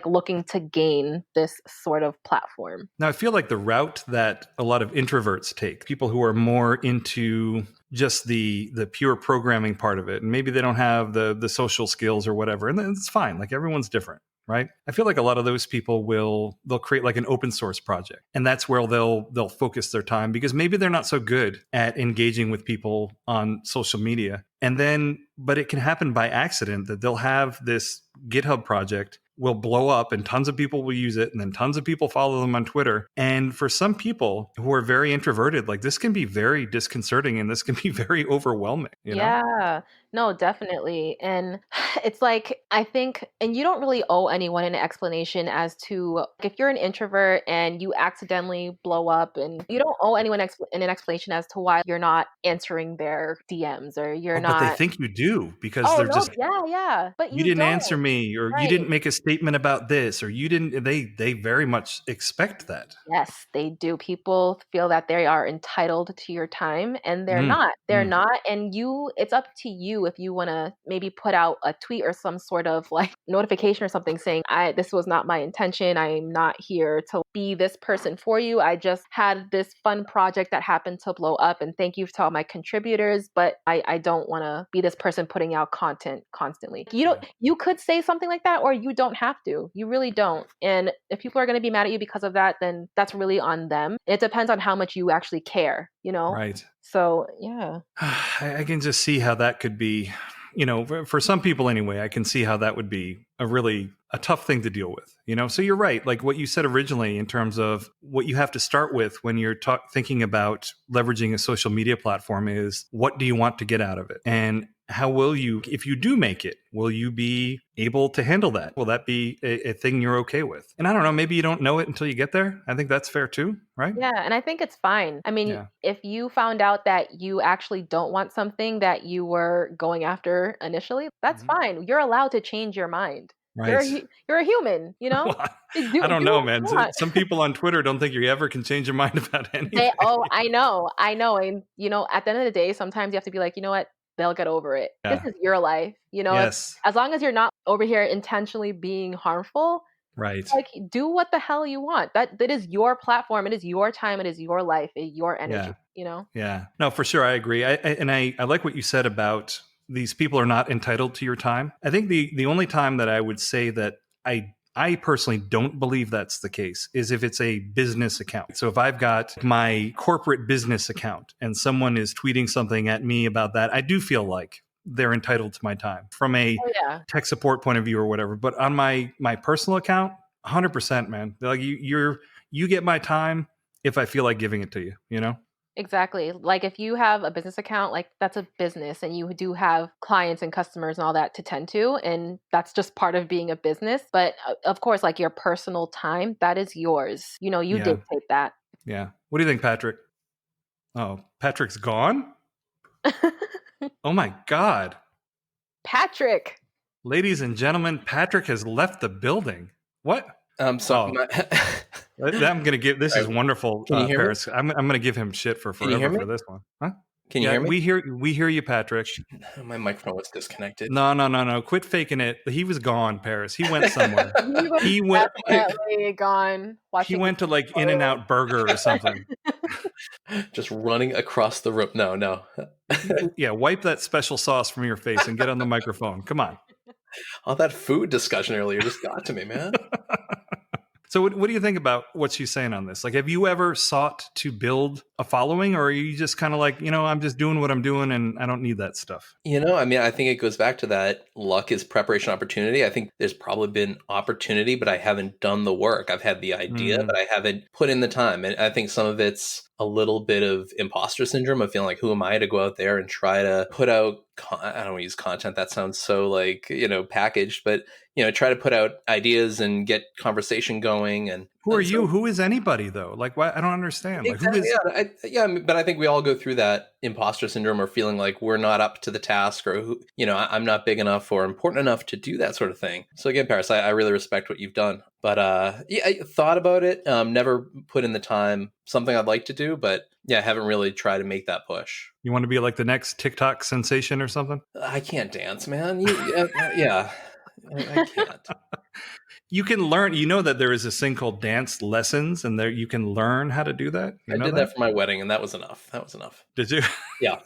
looking to gain this sort of platform. Now, I feel like the route that a lot of introverts take, people who are more into just the pure programming part of it, and maybe they don't have the social skills or whatever, and it's fine. Like, everyone's different, right? I feel like a lot of those people they'll create like an open source project, and that's where they'll focus their time, because maybe they're not so good at engaging with people on social media. And then, but it can happen by accident that they'll have this GitHub project will blow up and tons of people will use it, and then tons of people follow them on Twitter. And for some people who are very introverted, like, this can be very disconcerting and this can be very overwhelming, you know? Yeah, no, definitely. And it's like, I think, and you don't really owe anyone an explanation as to, if you're an introvert and you accidentally blow up, and you don't owe anyone an explanation as to why you're not answering their DMs or you're But they not. think you do, because Oh they're no, just, yeah, but you you didn't don't. answer me, or you Right. didn't make a statement about this, or you didn't, they very much expect that. Yes, they do. People feel that they are entitled to your time, and they're Mm, not. They're mm. not. And it's up to you if you want to maybe put out a tweet or some sort of like notification or something saying, this was not my intention. I'm not here to be this person for you. I just had this fun project that happened to blow up, and thank you to all my contributors, but I don't want to be this person putting out content constantly. You could say something like that, or you don't have to. You really don't. And if people are going to be mad at you because of that, then that's really on them. It depends on how much you actually care, you know? Right. So, yeah. I can just see how that could be, you know, for some people anyway, I can see how that would be a tough thing to deal with, you know? So you're right. Like what you said originally, in terms of what you have to start with when you're thinking about leveraging a social media platform, is, what do you want to get out of it? And how will you, if you do make it, will you be able to handle that? Will that be a thing you're okay with? And I don't know, maybe you don't know it until you get there. I think that's fair too, right? Yeah, and I think it's fine. I mean, Yeah. if you found out that you actually don't want something that you were going after initially, that's fine. You're allowed to change your mind. Right. You're a human, you know? Well, Do I don't do know, what man. you want. Some people on Twitter don't think you ever can change your mind about anything. I know. And you know, at the end of the day, sometimes you have to be like, you know what? They'll get over it. This Yeah. is your life, you know? Yes. As long as you're not over here intentionally being harmful, Right. like, do what the hell you want. That is your platform. It is your time. It is your life. Your energy. Yeah. You know? Yeah. No, for sure. I agree. I like what you said about these people are not entitled to your time. I think the only time that I would say that I personally don't believe that's the case is if it's a business account. So if I've got my corporate business account and someone is tweeting something at me about that, I do feel like they're entitled to my time from a tech support point of view or whatever. But on my personal account, 100%, man. Like, you get my time if I feel like giving it to you, you know? Exactly. Like, if you have a business account, like, that's a business, and you do have clients and customers and all that to tend to, and that's just part of being a business. But of course, like, your personal time, that is yours. You know, you Yeah. dictate that. Yeah. What do you think, Patrick? Oh, Patrick's gone? Oh my God. Patrick. Ladies and gentlemen, Patrick has left the building. What? So I'm going to give, this is wonderful, Can you hear me? Paris. I'm going to give him shit for Can you hear forever me? for this one. Huh? Can you hear me? We hear you, Patrick. My microphone was disconnected. No. Quit faking it. He was gone, Paris. He went somewhere. He was definitely gone. He went to like In-N-Out Burger or something. Just running across the room. No. Yeah, wipe that special sauce from your face and get on the microphone. Come on. All that food discussion earlier just got to me, man. So what do you think about what she's saying on this? Like, have you ever sought to build a following, or are you just kind of like, I'm just doing what I'm doing and I don't need that stuff? I mean, I think it goes back to that luck is preparation opportunity. I think there's probably been opportunity, but I haven't done the work. I've had the idea, Mm. but I haven't put in the time. And I think some of it's a little bit of imposter syndrome of feeling like, who am I to go out there and try to put out, I don't want to use content. That sounds so like, packaged, but, try to put out ideas and get conversation going. And Who are so you? Who is anybody though? Like, why? I don't understand. Like, who exactly. is? But I think we all go through that imposter syndrome or feeling like we're not up to the task or, I'm not big enough or important enough to do that sort of thing. So again, Paris, I really respect what you've done. But I thought about it, never put in the time. Something I'd like to do, but I haven't really tried to make that push. You want to be like the next TikTok sensation or something? I can't dance, man. I can't. You can learn. You know that there is this thing called dance lessons, and there you can learn how to do that. You I know did that for my wedding, and that was enough. Did you? Yeah.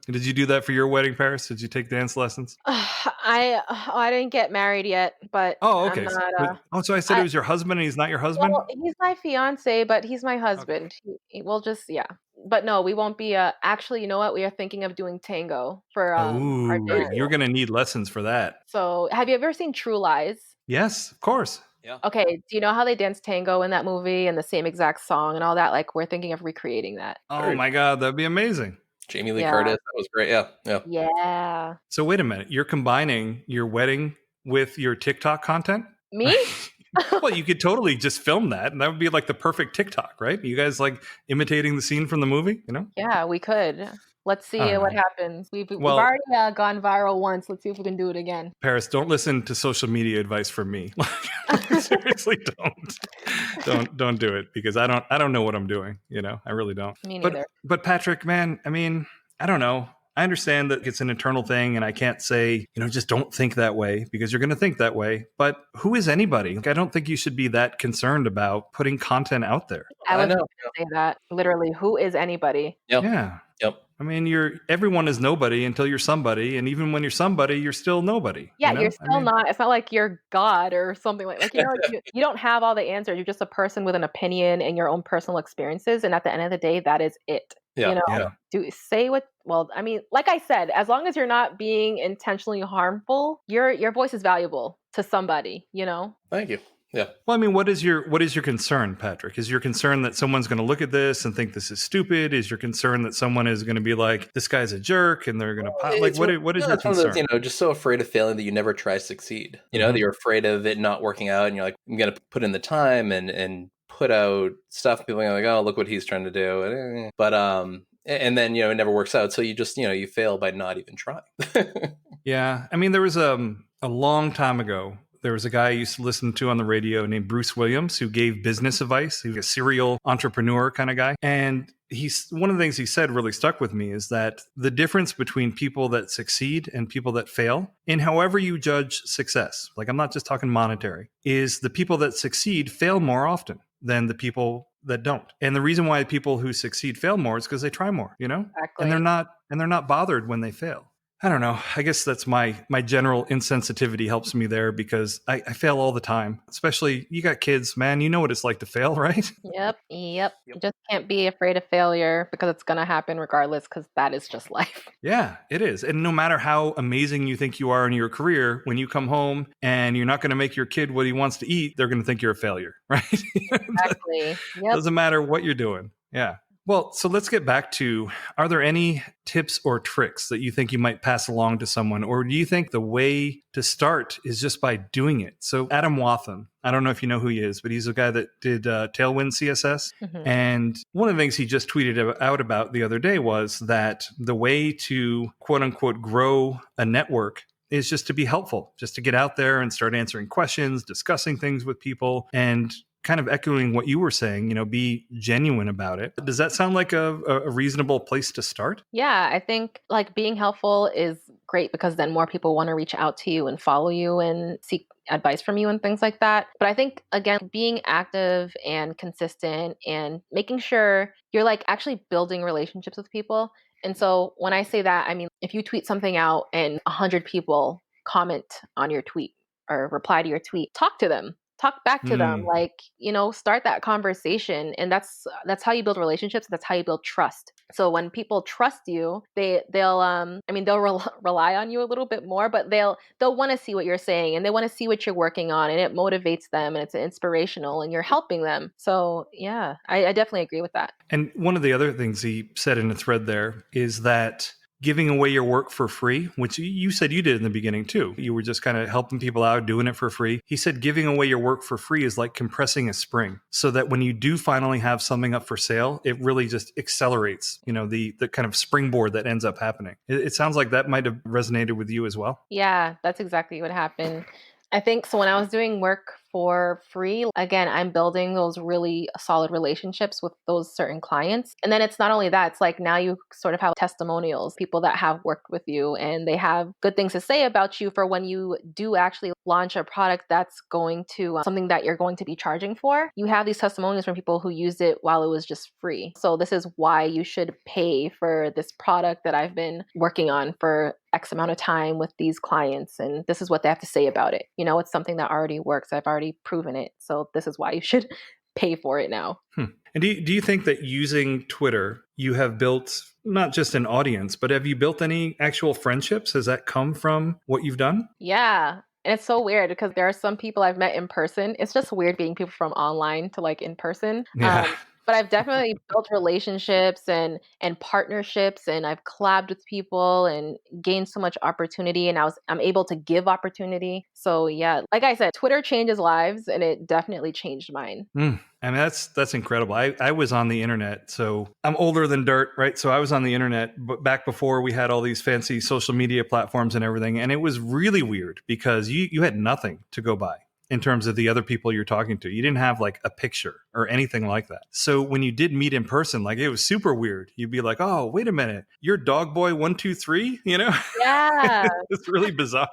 Did you do that for your wedding, Paris? Did you take dance lessons? I didn't get married yet, but Oh, I'm okay. not. So I said it was your husband, and he's not your husband. Well, he's my fiance, but he's my Okay. husband. We'll just But no, we won't be. Actually, you know what? We are thinking of doing tango for our Oh, dance. you're gonna need lessons for that. So, have you ever seen True Lies? Yes, of course. Yeah. Okay, do you know how they dance tango in that movie and the same exact song and all that? Like, we're thinking of recreating that. Oh my God, that'd be amazing. Jamie Lee Yeah. Curtis, that was great. Yeah. Yeah. So wait a minute, you're combining your wedding with your TikTok content? Me? Well, you could totally just film that, and that would be like the perfect TikTok, right? You guys like imitating the scene from the movie, Yeah, we could. Let's see I don't what know. happens. We've Well- already gone viral once. Let's see if we can do it again. Paris, don't listen to social media advice from me. Seriously, don't do it, because I don't know what I'm doing. I really don't. Me neither. But Patrick, man, I mean, I don't know. I understand that it's an internal thing, and I can't say, just don't think that way, because you're going to think that way. But who is anybody? Like, I don't think you should be that concerned about putting content out there. I was know. going to say that. Literally, who is anybody? Yeah. Yep. I mean, everyone is nobody until you're somebody, and even when you're somebody, you're still nobody. Yeah, you know? you're still not. It's not like you're God or something like you don't have all the answers. You're just a person with an opinion and your own personal experiences, and at the end of the day, that is it. Yeah. Yeah. Do say what? Well, I mean, like I said, as long as you're not being intentionally harmful, your voice is valuable to somebody. Thank you. Yeah. Well, I mean, what is your concern, Patrick? Is your concern that someone's going to look at this and think this is stupid? Is your concern that someone is going to be like, this guy's a jerk, and they're going to pop? Like, what is your it's one of concern? those, just so afraid of failing that you never try to succeed. That you're afraid of it not working out, and you're like, I'm going to put in the time and put out stuff. People are like, oh, look what he's trying to do. But and then it never works out. So you just you fail by not even trying. Yeah, I mean, there was a long time ago. There was a guy I used to listen to on the radio named Bruce Williams, who gave business advice. He was a serial entrepreneur kind of guy. And one of the things he said really stuck with me is that the difference between people that succeed and people that fail, in however you judge success, like I'm not just talking monetary, is the people that succeed fail more often than the people that don't. And the reason why people who succeed fail more is because they try more, Exactly. and they're not bothered when they fail. I don't know. I guess that's my general insensitivity helps me there, because I fail all the time. Especially, you got kids, man. You know what it's like to fail, right? Yep. You just can't be afraid of failure, because it's going to happen regardless, because that is just life. Yeah, it is. And no matter how amazing you think you are in your career, when you come home and you're not going to make your kid what he wants to eat, they're going to think you're a failure, right? Exactly. Yep. Doesn't matter what you're doing. Yeah. Well, so let's get back to, are there any tips or tricks that you think you might pass along to someone? Or do you think the way to start is just by doing it? So Adam Wathan, I don't know if you know who he is, but he's a guy that did Tailwind CSS. Mhm. And one of the things he just tweeted out about the other day was that the way to, quote unquote, grow a network is just to be helpful, just to get out there and start answering questions, discussing things with people, and kind of echoing what you were saying, be genuine about it. Does that sound like a reasonable place to start? Yeah, I think like being helpful is great, because then more people want to reach out to you and follow you and seek advice from you and things like that. But I think, again, being active and consistent and making sure you're like actually building relationships with people. And so when I say that, I mean, if you tweet something out and 100 people comment on your tweet or reply to your tweet, talk to them. talk back to them, Mm. like, start that conversation. And that's how you build relationships. That's how you build trust. So when people trust you, they'll they'll rely on you a little bit more, but they'll want to see what you're saying, and they want to see what you're working on, and it motivates them, and it's inspirational, and you're helping them. So yeah, I definitely agree with that. And one of the other things he said in a thread there is that giving away your work for free, which you said you did in the beginning too. You were just kind of helping people out, doing it for free. He said giving away your work for free is like compressing a spring, so that when you do finally have something up for sale, it really just accelerates, the kind of springboard that ends up happening. It sounds like that might have resonated with you as well. Yeah, that's exactly what happened. I think so. When I was doing work for free, again, I'm building those really solid relationships with those certain clients. And then it's not only that, it's like now you sort of have testimonials, people that have worked with you and they have good things to say about you for when you do actually launch a product that's going to something that you're going to be charging for. You have these testimonials from people who used it while it was just free. So this is why you should pay for this product that I've been working on for X amount of time with these clients. And this is what they have to say about it. It's something that already works. I've already proven it. So this is why you should pay for it now. And do you think that using Twitter, you have built not just an audience, but have you built any actual friendships? Has that come from what you've done? Yeah. And it's so weird because there are some people I've met in person. It's just weird being people from online to like in person. Yeah. But I've definitely built relationships and partnerships, and I've collabed with people and gained so much opportunity, and I'm able to give opportunity. So yeah, like I said, Twitter changes lives, and it definitely changed mine. I mean, that's incredible. I was on the internet, so I'm older than dirt, right? So I was on the internet back before we had all these fancy social media platforms and everything. And it was really weird because you had nothing to go by in terms of the other people you're talking to. You didn't have like a picture or anything like that. So when you did meet in person, like it was super weird. You'd be like, oh, wait a minute, you're dog boy 123, Yeah, It's really bizarre.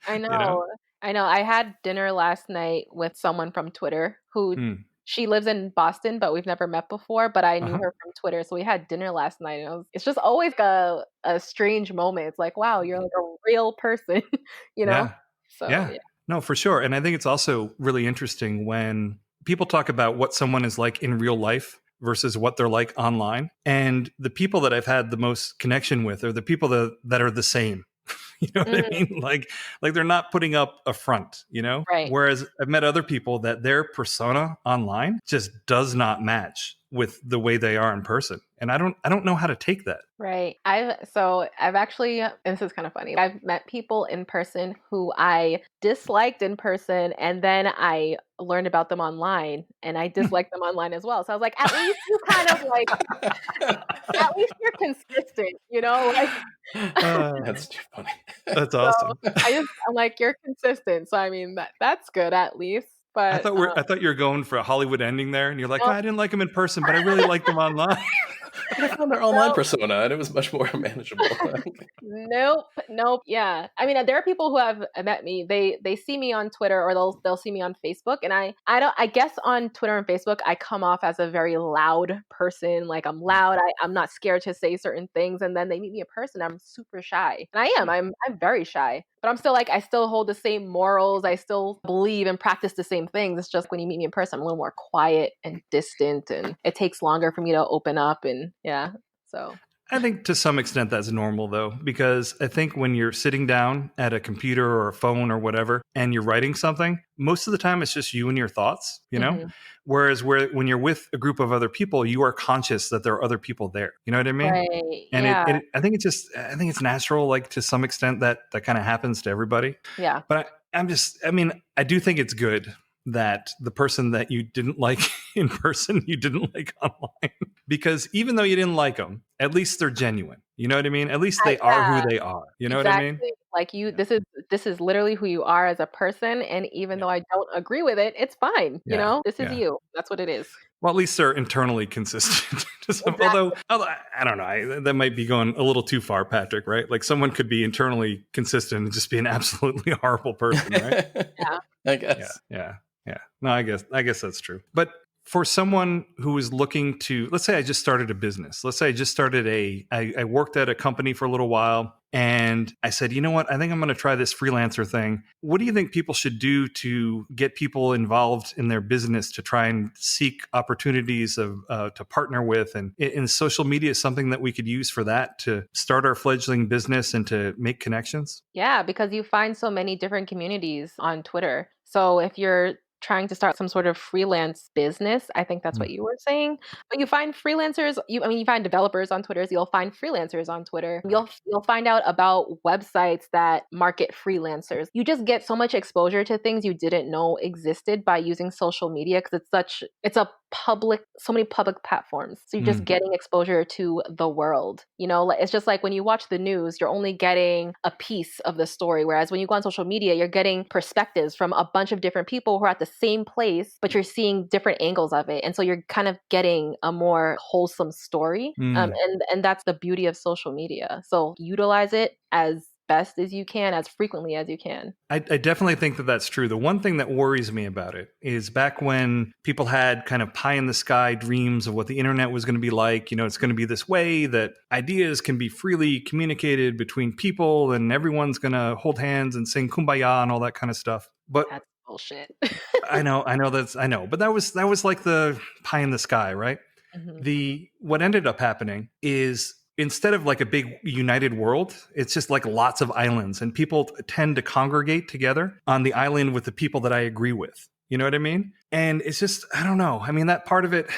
I know. You know? I know. I had dinner last night with someone from Twitter who Hmm. she lives in Boston, but we've never met before. But I knew Uh-huh. her from Twitter. So we had dinner last night. And it's just always a strange moment. It's like, wow, you're like a real person, you know? Yeah. So Yeah. yeah. No, for sure. And I think it's also really interesting when people talk about what someone is like in real life versus what they're like online. And the people that I've had the most connection with are the people that are the same. You know what I Mm, mean? Like they're not putting up a front, right. Whereas I've met other people that their persona online just does not match with the way they are in person. And I don't know how to take that. Right. I've actually, and this is kind of funny. I've met people in person who I disliked in person, and then I learned about them online, and I disliked them online as well. So I was like, at least you kind of like, at least you're consistent, like. That's too funny. That's So awesome. I'm like, you're consistent. So I mean, that's good at least. But I thought you were going for a Hollywood ending there, and you're like, oh, no, I didn't like him in person, but I really liked him online. But I found their online persona and it was much more manageable. nope. Yeah. I mean, there are people who have met me. They see me on Twitter, or they'll see me on Facebook, and I guess on Twitter and Facebook I come off as a very loud person. Like I'm loud. I'm not scared to say certain things, and then they meet me in person, I'm super shy. And I am. I'm very shy. But I'm still like, I still hold the same morals. I still believe and practice the same things. It's just when you meet me in person, I'm a little more quiet and distant, and it takes longer for me to open up. And yeah, so. I think to some extent that's normal though, because I think when you're sitting down at a computer or a phone or whatever, and you're writing something, most of the time it's just you and your thoughts. Mhm. Whereas when you're with a group of other people, you are conscious that there are other people there. You know what I mean? Right. And Yeah. I think it's natural, like to some extent that kind of happens to everybody. Yeah. But I do think it's good that the person that you didn't like in person, you didn't like online. Because even though you didn't like them, at least they're genuine. You know what I mean? At least they are who Yeah. they are. You know what I mean? Exactly. Like this is literally who you are as a person, and even Yeah. though I don't agree with it, it's fine. Yeah. This is Yeah. you. That's what it is. Well, at least they're internally consistent. Exactly. Although I don't know, that might be going a little too far, Patrick. Right? Like someone could be internally consistent and just be an absolutely horrible person, right? Yeah. I Yeah, guess. yeah. No, I guess that's true. But for someone who is looking to, let's say I just started a business. Let's say I just started I worked at a company for a little while. And I said, you know what? I think I'm going to try this freelancer thing. What do you think people should do to get people involved in their business to try and seek opportunities to partner with? And in social media is something that we could use for that to start our fledgling business and to make connections? Yeah, because you find so many different communities on Twitter. So if you're trying to start some sort of freelance business, I think that's what you were saying. But you find freelancers, you find developers on Twitter, so you'll find freelancers on Twitter. You'll find out about websites that market freelancers. You just get so much exposure to things you didn't know existed by using social media because it's a public, so many public platforms. So you're just getting exposure to the world. It's just like when you watch the news, you're only getting a piece of the story. Whereas when you go on social media, you're getting perspectives from a bunch of different people who are at the same place, but you're seeing different angles of it. And so you're kind of getting a more wholesome story. And that's the beauty of social media. So utilize it as best as you can, as frequently as you can. I definitely think that that's true. The one thing that worries me about it is back when people had kind of pie in the sky dreams of what the internet was going to be like, it's going to be this way that ideas can be freely communicated between people and everyone's going to hold hands and sing kumbaya and all that kind of stuff. But that's bullshit. I know, but that was like the pie in the sky, right? What ended up happening is instead of like a big united world, it's just like lots of islands, and people tend to congregate together on the island with the people that I agree with. You know what I mean? And it's just, I don't know. I mean, that part of it,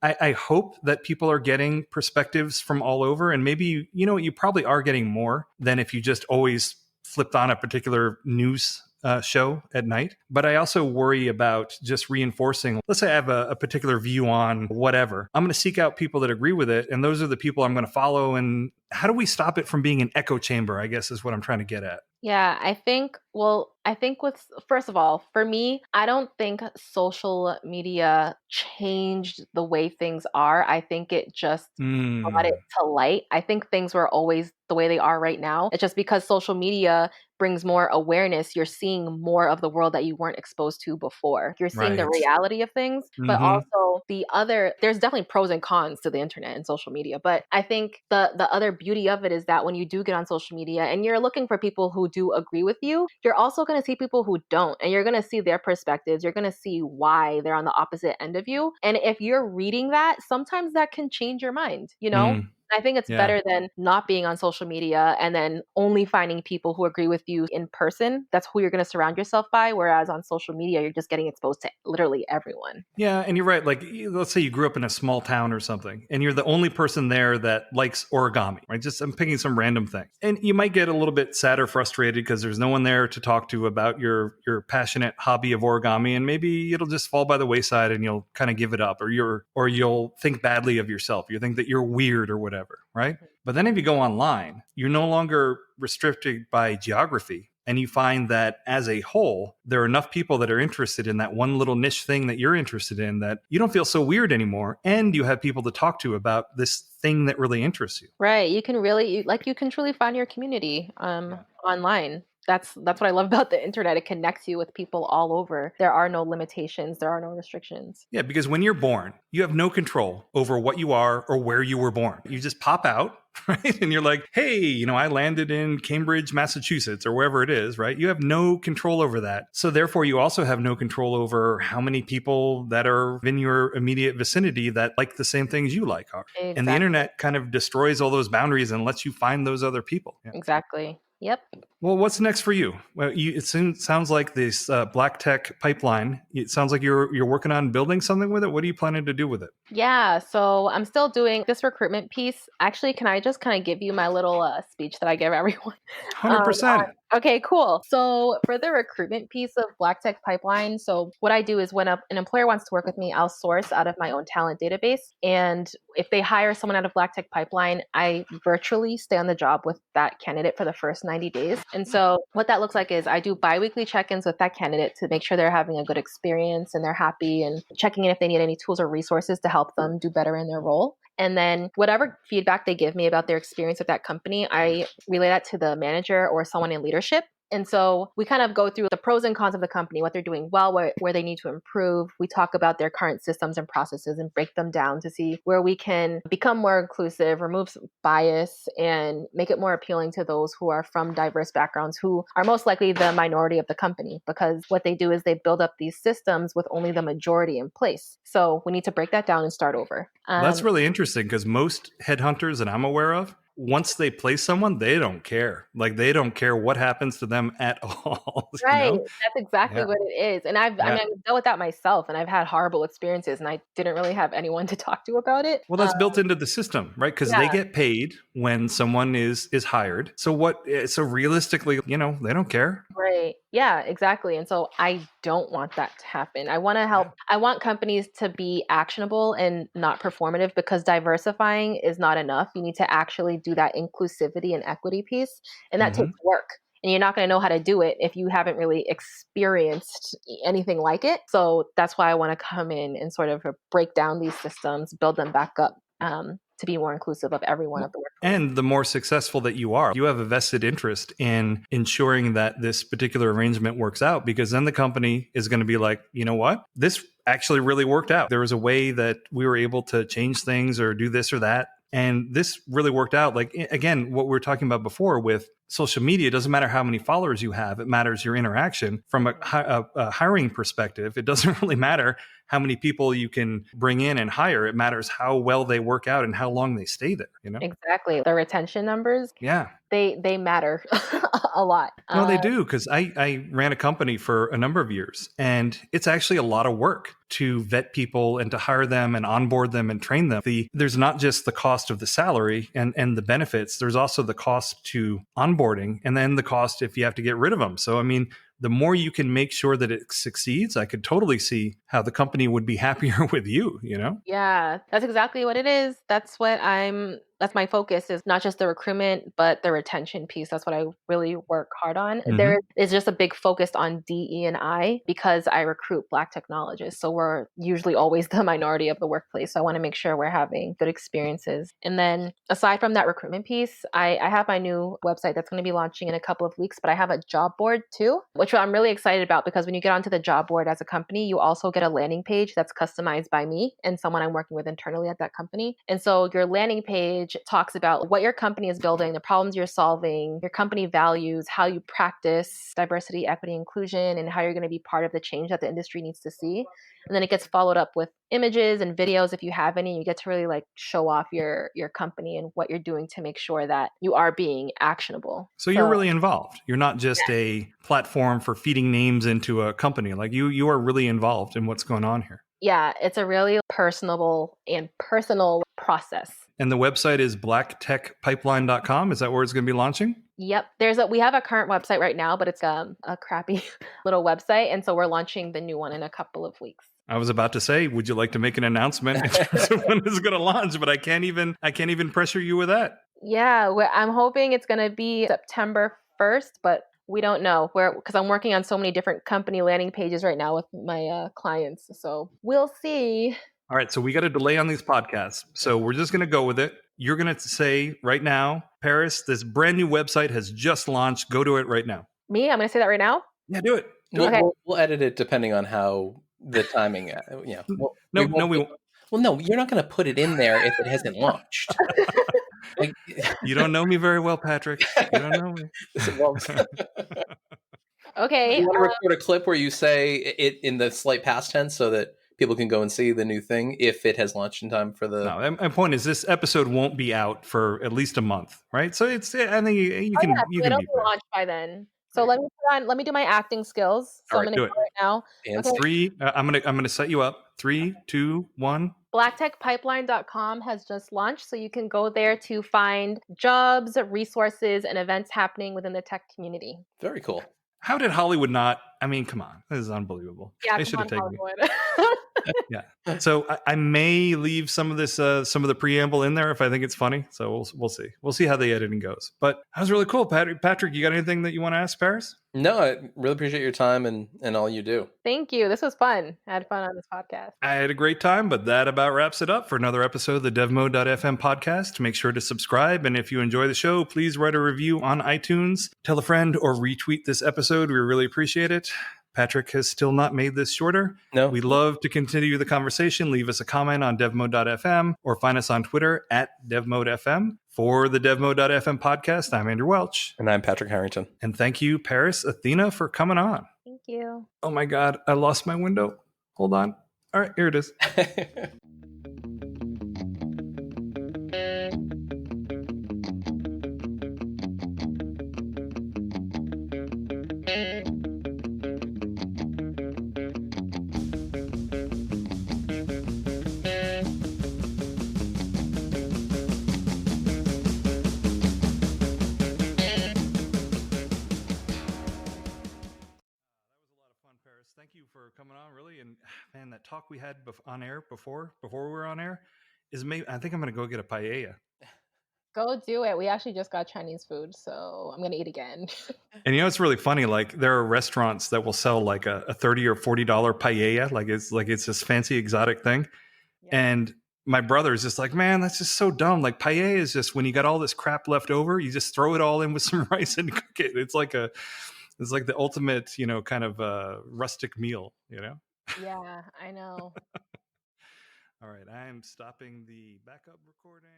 I hope that people are getting perspectives from all over, and maybe, you probably are getting more than if you just always flipped on a particular news show at night. But I also worry about just reinforcing, let's say I have a particular view on whatever. I'm going to seek out people that agree with it. And those are the people I'm going to follow. And how do we stop it from being an echo chamber, I guess, is what I'm trying to get at. Yeah, I think first of all, for me, I don't think social media changed the way things are. I think it just brought it to light. I think things were always the way they are right now. It's just because social media brings more awareness. You're seeing more of the world that you weren't exposed to before. You're seeing the reality of things, but also there's definitely pros and cons to the internet and social media. But I think the other beauty of it is that when you do get on social media and you're looking for people who do agree with you, you're also going to see people who don't, and you're going to see their perspectives. You're going to see why they're on the opposite end of you. And if you're reading that, sometimes that can change your mind, I think it's better than not being on social media and then only finding people who agree with you in person. That's who you're going to surround yourself by. Whereas on social media, you're just getting exposed to literally everyone. Yeah. And you're right. Like, let's say you grew up in a small town or something, and you're the only person there that likes origami, right? I'm picking some random thing. And you might get a little bit sad or frustrated because there's no one there to talk to about your passionate hobby of origami. And maybe it'll just fall by the wayside and you'll kind of give it up, or you'll think badly of yourself. You think that you're weird or whatever. Right? But then if you go online, you're no longer restricted by geography. And you find that as a whole, there are enough people that are interested in that one little niche thing that you're interested in that you don't feel so weird anymore. And you have people to talk to about this thing that really interests you. Right. You can truly find your community online. That's what I love about the internet. It connects you with people all over. There are no limitations. There are no restrictions. Yeah, because when you're born, you have no control over what you are or where you were born. You just pop out, right? And you're like, hey, I landed in Cambridge, Massachusetts, or wherever it is, right? You have no control over that. So therefore, you also have no control over how many people that are in your immediate vicinity that like the same things you like are. Exactly. And the internet kind of destroys all those boundaries and lets you find those other people. Yeah. Exactly. Yep. Well, what's next for you? Well, it sounds like this black tech pipeline. It sounds like you're working on building something with it. What are you planning to do with it? Yeah, so I'm still doing this recruitment piece. Actually, can I just kind of give you my little speech that I give everyone? 100%. Okay, cool. So for the recruitment piece of Black Tech Pipeline, so what I do is when an employer wants to work with me, I'll source out of my own talent database. And if they hire someone out of Black Tech Pipeline, I virtually stay on the job with that candidate for the first 90 days. And so what that looks like is I do biweekly check-ins with that candidate to make sure they're having a good experience and they're happy, and checking in if they need any tools or resources to help them do better in their role. And then whatever feedback they give me about their experience with that company, I relay that to the manager or someone in leadership. And so we kind of go through the pros and cons of the company, what they're doing well, where they need to improve. We talk about their current systems and processes and break them down to see where we can become more inclusive, remove some bias, and make it more appealing to those who are from diverse backgrounds, who are most likely the minority of the company, because what they do is they build up these systems with only the majority in place. So we need to break that down and start over. That's really interesting because most headhunters that I'm aware of, once they place someone, they don't care. Like they don't care what happens to them at all. You Right. know? That's exactly Yeah. what it is. And I mean, Yeah. I've dealt with that myself, and I've had horrible experiences, and I didn't really have anyone to talk to about it. Well, that's built into the system, right? Because they Yeah. get paid when someone is hired. So what? So realistically, they don't care. Right. Yeah, exactly. And so I don't want that to happen. I want to help. I want companies to be actionable and not performative, because diversifying is not enough. You need to actually do that inclusivity and equity piece. And that takes work. And you're not going to know how to do it if you haven't really experienced anything like it. So that's why I want to come in and sort of break down these systems, build them back up, to be more inclusive of everyone of the workforce. And the more successful that you are, you have a vested interest in ensuring that this particular arrangement works out, because then the company is going to be like, you know what? This actually really worked out. There was a way that we were able to change things or do this or that. And this really worked out. Like, again, what we were talking about before with social media, it doesn't matter how many followers you have. It matters your interaction. From a hiring perspective, it doesn't really matter how many people you can bring in and hire. It matters how well they work out and how long they stay there. Exactly. The retention numbers, Yeah. they matter a lot. No, they do, because I ran a company for a number of years, and it's actually a lot of work to vet people and to hire them and onboard them and train them. There's not just the cost of the salary and the benefits. There's also the cost to onboarding, and then the cost if you have to get rid of them. So, I mean, the more you can make sure that it succeeds, I could totally see how the company would be happier with you, Yeah, that's exactly what it is. That's my focus, is not just the recruitment, but the retention piece. That's what I really work hard on. There is just a big focus on DE&I, because I recruit Black technologists. So we're usually always the minority of the workplace. So I want to make sure we're having good experiences. And then aside from that recruitment piece, I have my new website that's going to be launching in a couple of weeks, but I have a job board too, which I'm really excited about, because when you get onto the job board as a company, you also get a landing page that's customized by me and someone I'm working with internally at that company. And so your landing page talks about what your company is building, the problems you're solving, your company values, how you practice diversity, equity, inclusion, and how you're going to be part of the change that the industry needs to see. And then it gets followed up with images and videos if you have any. You get to really like show off your company and what you're doing to make sure that you are being actionable. So you're really involved. You're not just a platform for feeding names into a company. Like you are really involved in what's going on here. Yeah, it's a really personable and personal process. And the website is blacktechpipeline.com. Is that where it's going to be launching? Yep. We have a current website right now, but it's a crappy little website. And so we're launching the new one in a couple of weeks. I was about to say, would you like to make an announcement in terms of when it's going to launch? But I can't even pressure you with that. Yeah, I'm hoping it's going to be September 1st, but we don't know, because I'm working on so many different company landing pages right now with my clients. So we'll see. All right, so we got a delay on these podcasts. So we're just going to go with it. You're going to say right now, Paris, this brand new website has just launched. Go to it right now. Me? I'm going to say that right now? Yeah, do it. Okay. We'll edit it depending on how the timing. Yeah. We won't. Well, no, you're not going to put it in there if it hasn't launched. You don't know me very well, Patrick. You don't know me. Okay. You want to record a clip where you say it in the slight past tense so that people can go and see the new thing if it has launched in time for the... No, my point is this episode won't be out for at least a month, right? So I think you can it'll be be launched by then. So let me do my acting skills. So I'm going to go right now. And okay. 3, I'm going to set you up. 3, 2, 1. blacktechpipeline.com has just launched, so you can go there to find jobs, resources, and events happening within the tech community. Very cool. How did Hollywood not I mean, come on, this is unbelievable. Yeah, They come should have on, taken me. Hollywood. Yeah. So I may leave some of this, some of the preamble in there if I think it's funny. So we'll see. We'll see how the editing goes. But that was really cool, Patrick. Patrick, you got anything that you want to ask Paris? No, I really appreciate your time and all you do. Thank you. This was fun. I had fun on this podcast. I had a great time, but that about wraps it up for another episode of the devMode.fm podcast. Make sure to subscribe. And if you enjoy the show, please write a review on iTunes, tell a friend, or retweet this episode. We really appreciate it. Patrick has still not made this shorter. No. We'd love to continue the conversation. Leave us a comment on devmode.fm or find us on Twitter at devmodefm. For the devmode.fm podcast, I'm Andrew Welch. And I'm Patrick Harrington. And thank you, Paris Athena, for coming on. Thank you. Oh my God, I lost my window. Hold on. All right, here it is. Thank you for coming on, really. And man, that talk we had on air before we were on air is maybe. I think I'm going to go get a paella. Go do it. We actually just got Chinese food, so I'm going to eat again. And you know, it's really funny. Like there are restaurants that will sell like a $30 or $40 paella, like it's this fancy exotic thing. Yeah. And my brother is just like, man, that's just so dumb. Like paella is just when you got all this crap left over, you just throw it all in with some rice and cook it. It's like the ultimate, kind of rustic meal, Yeah, I know. All right, I am stopping the backup recording.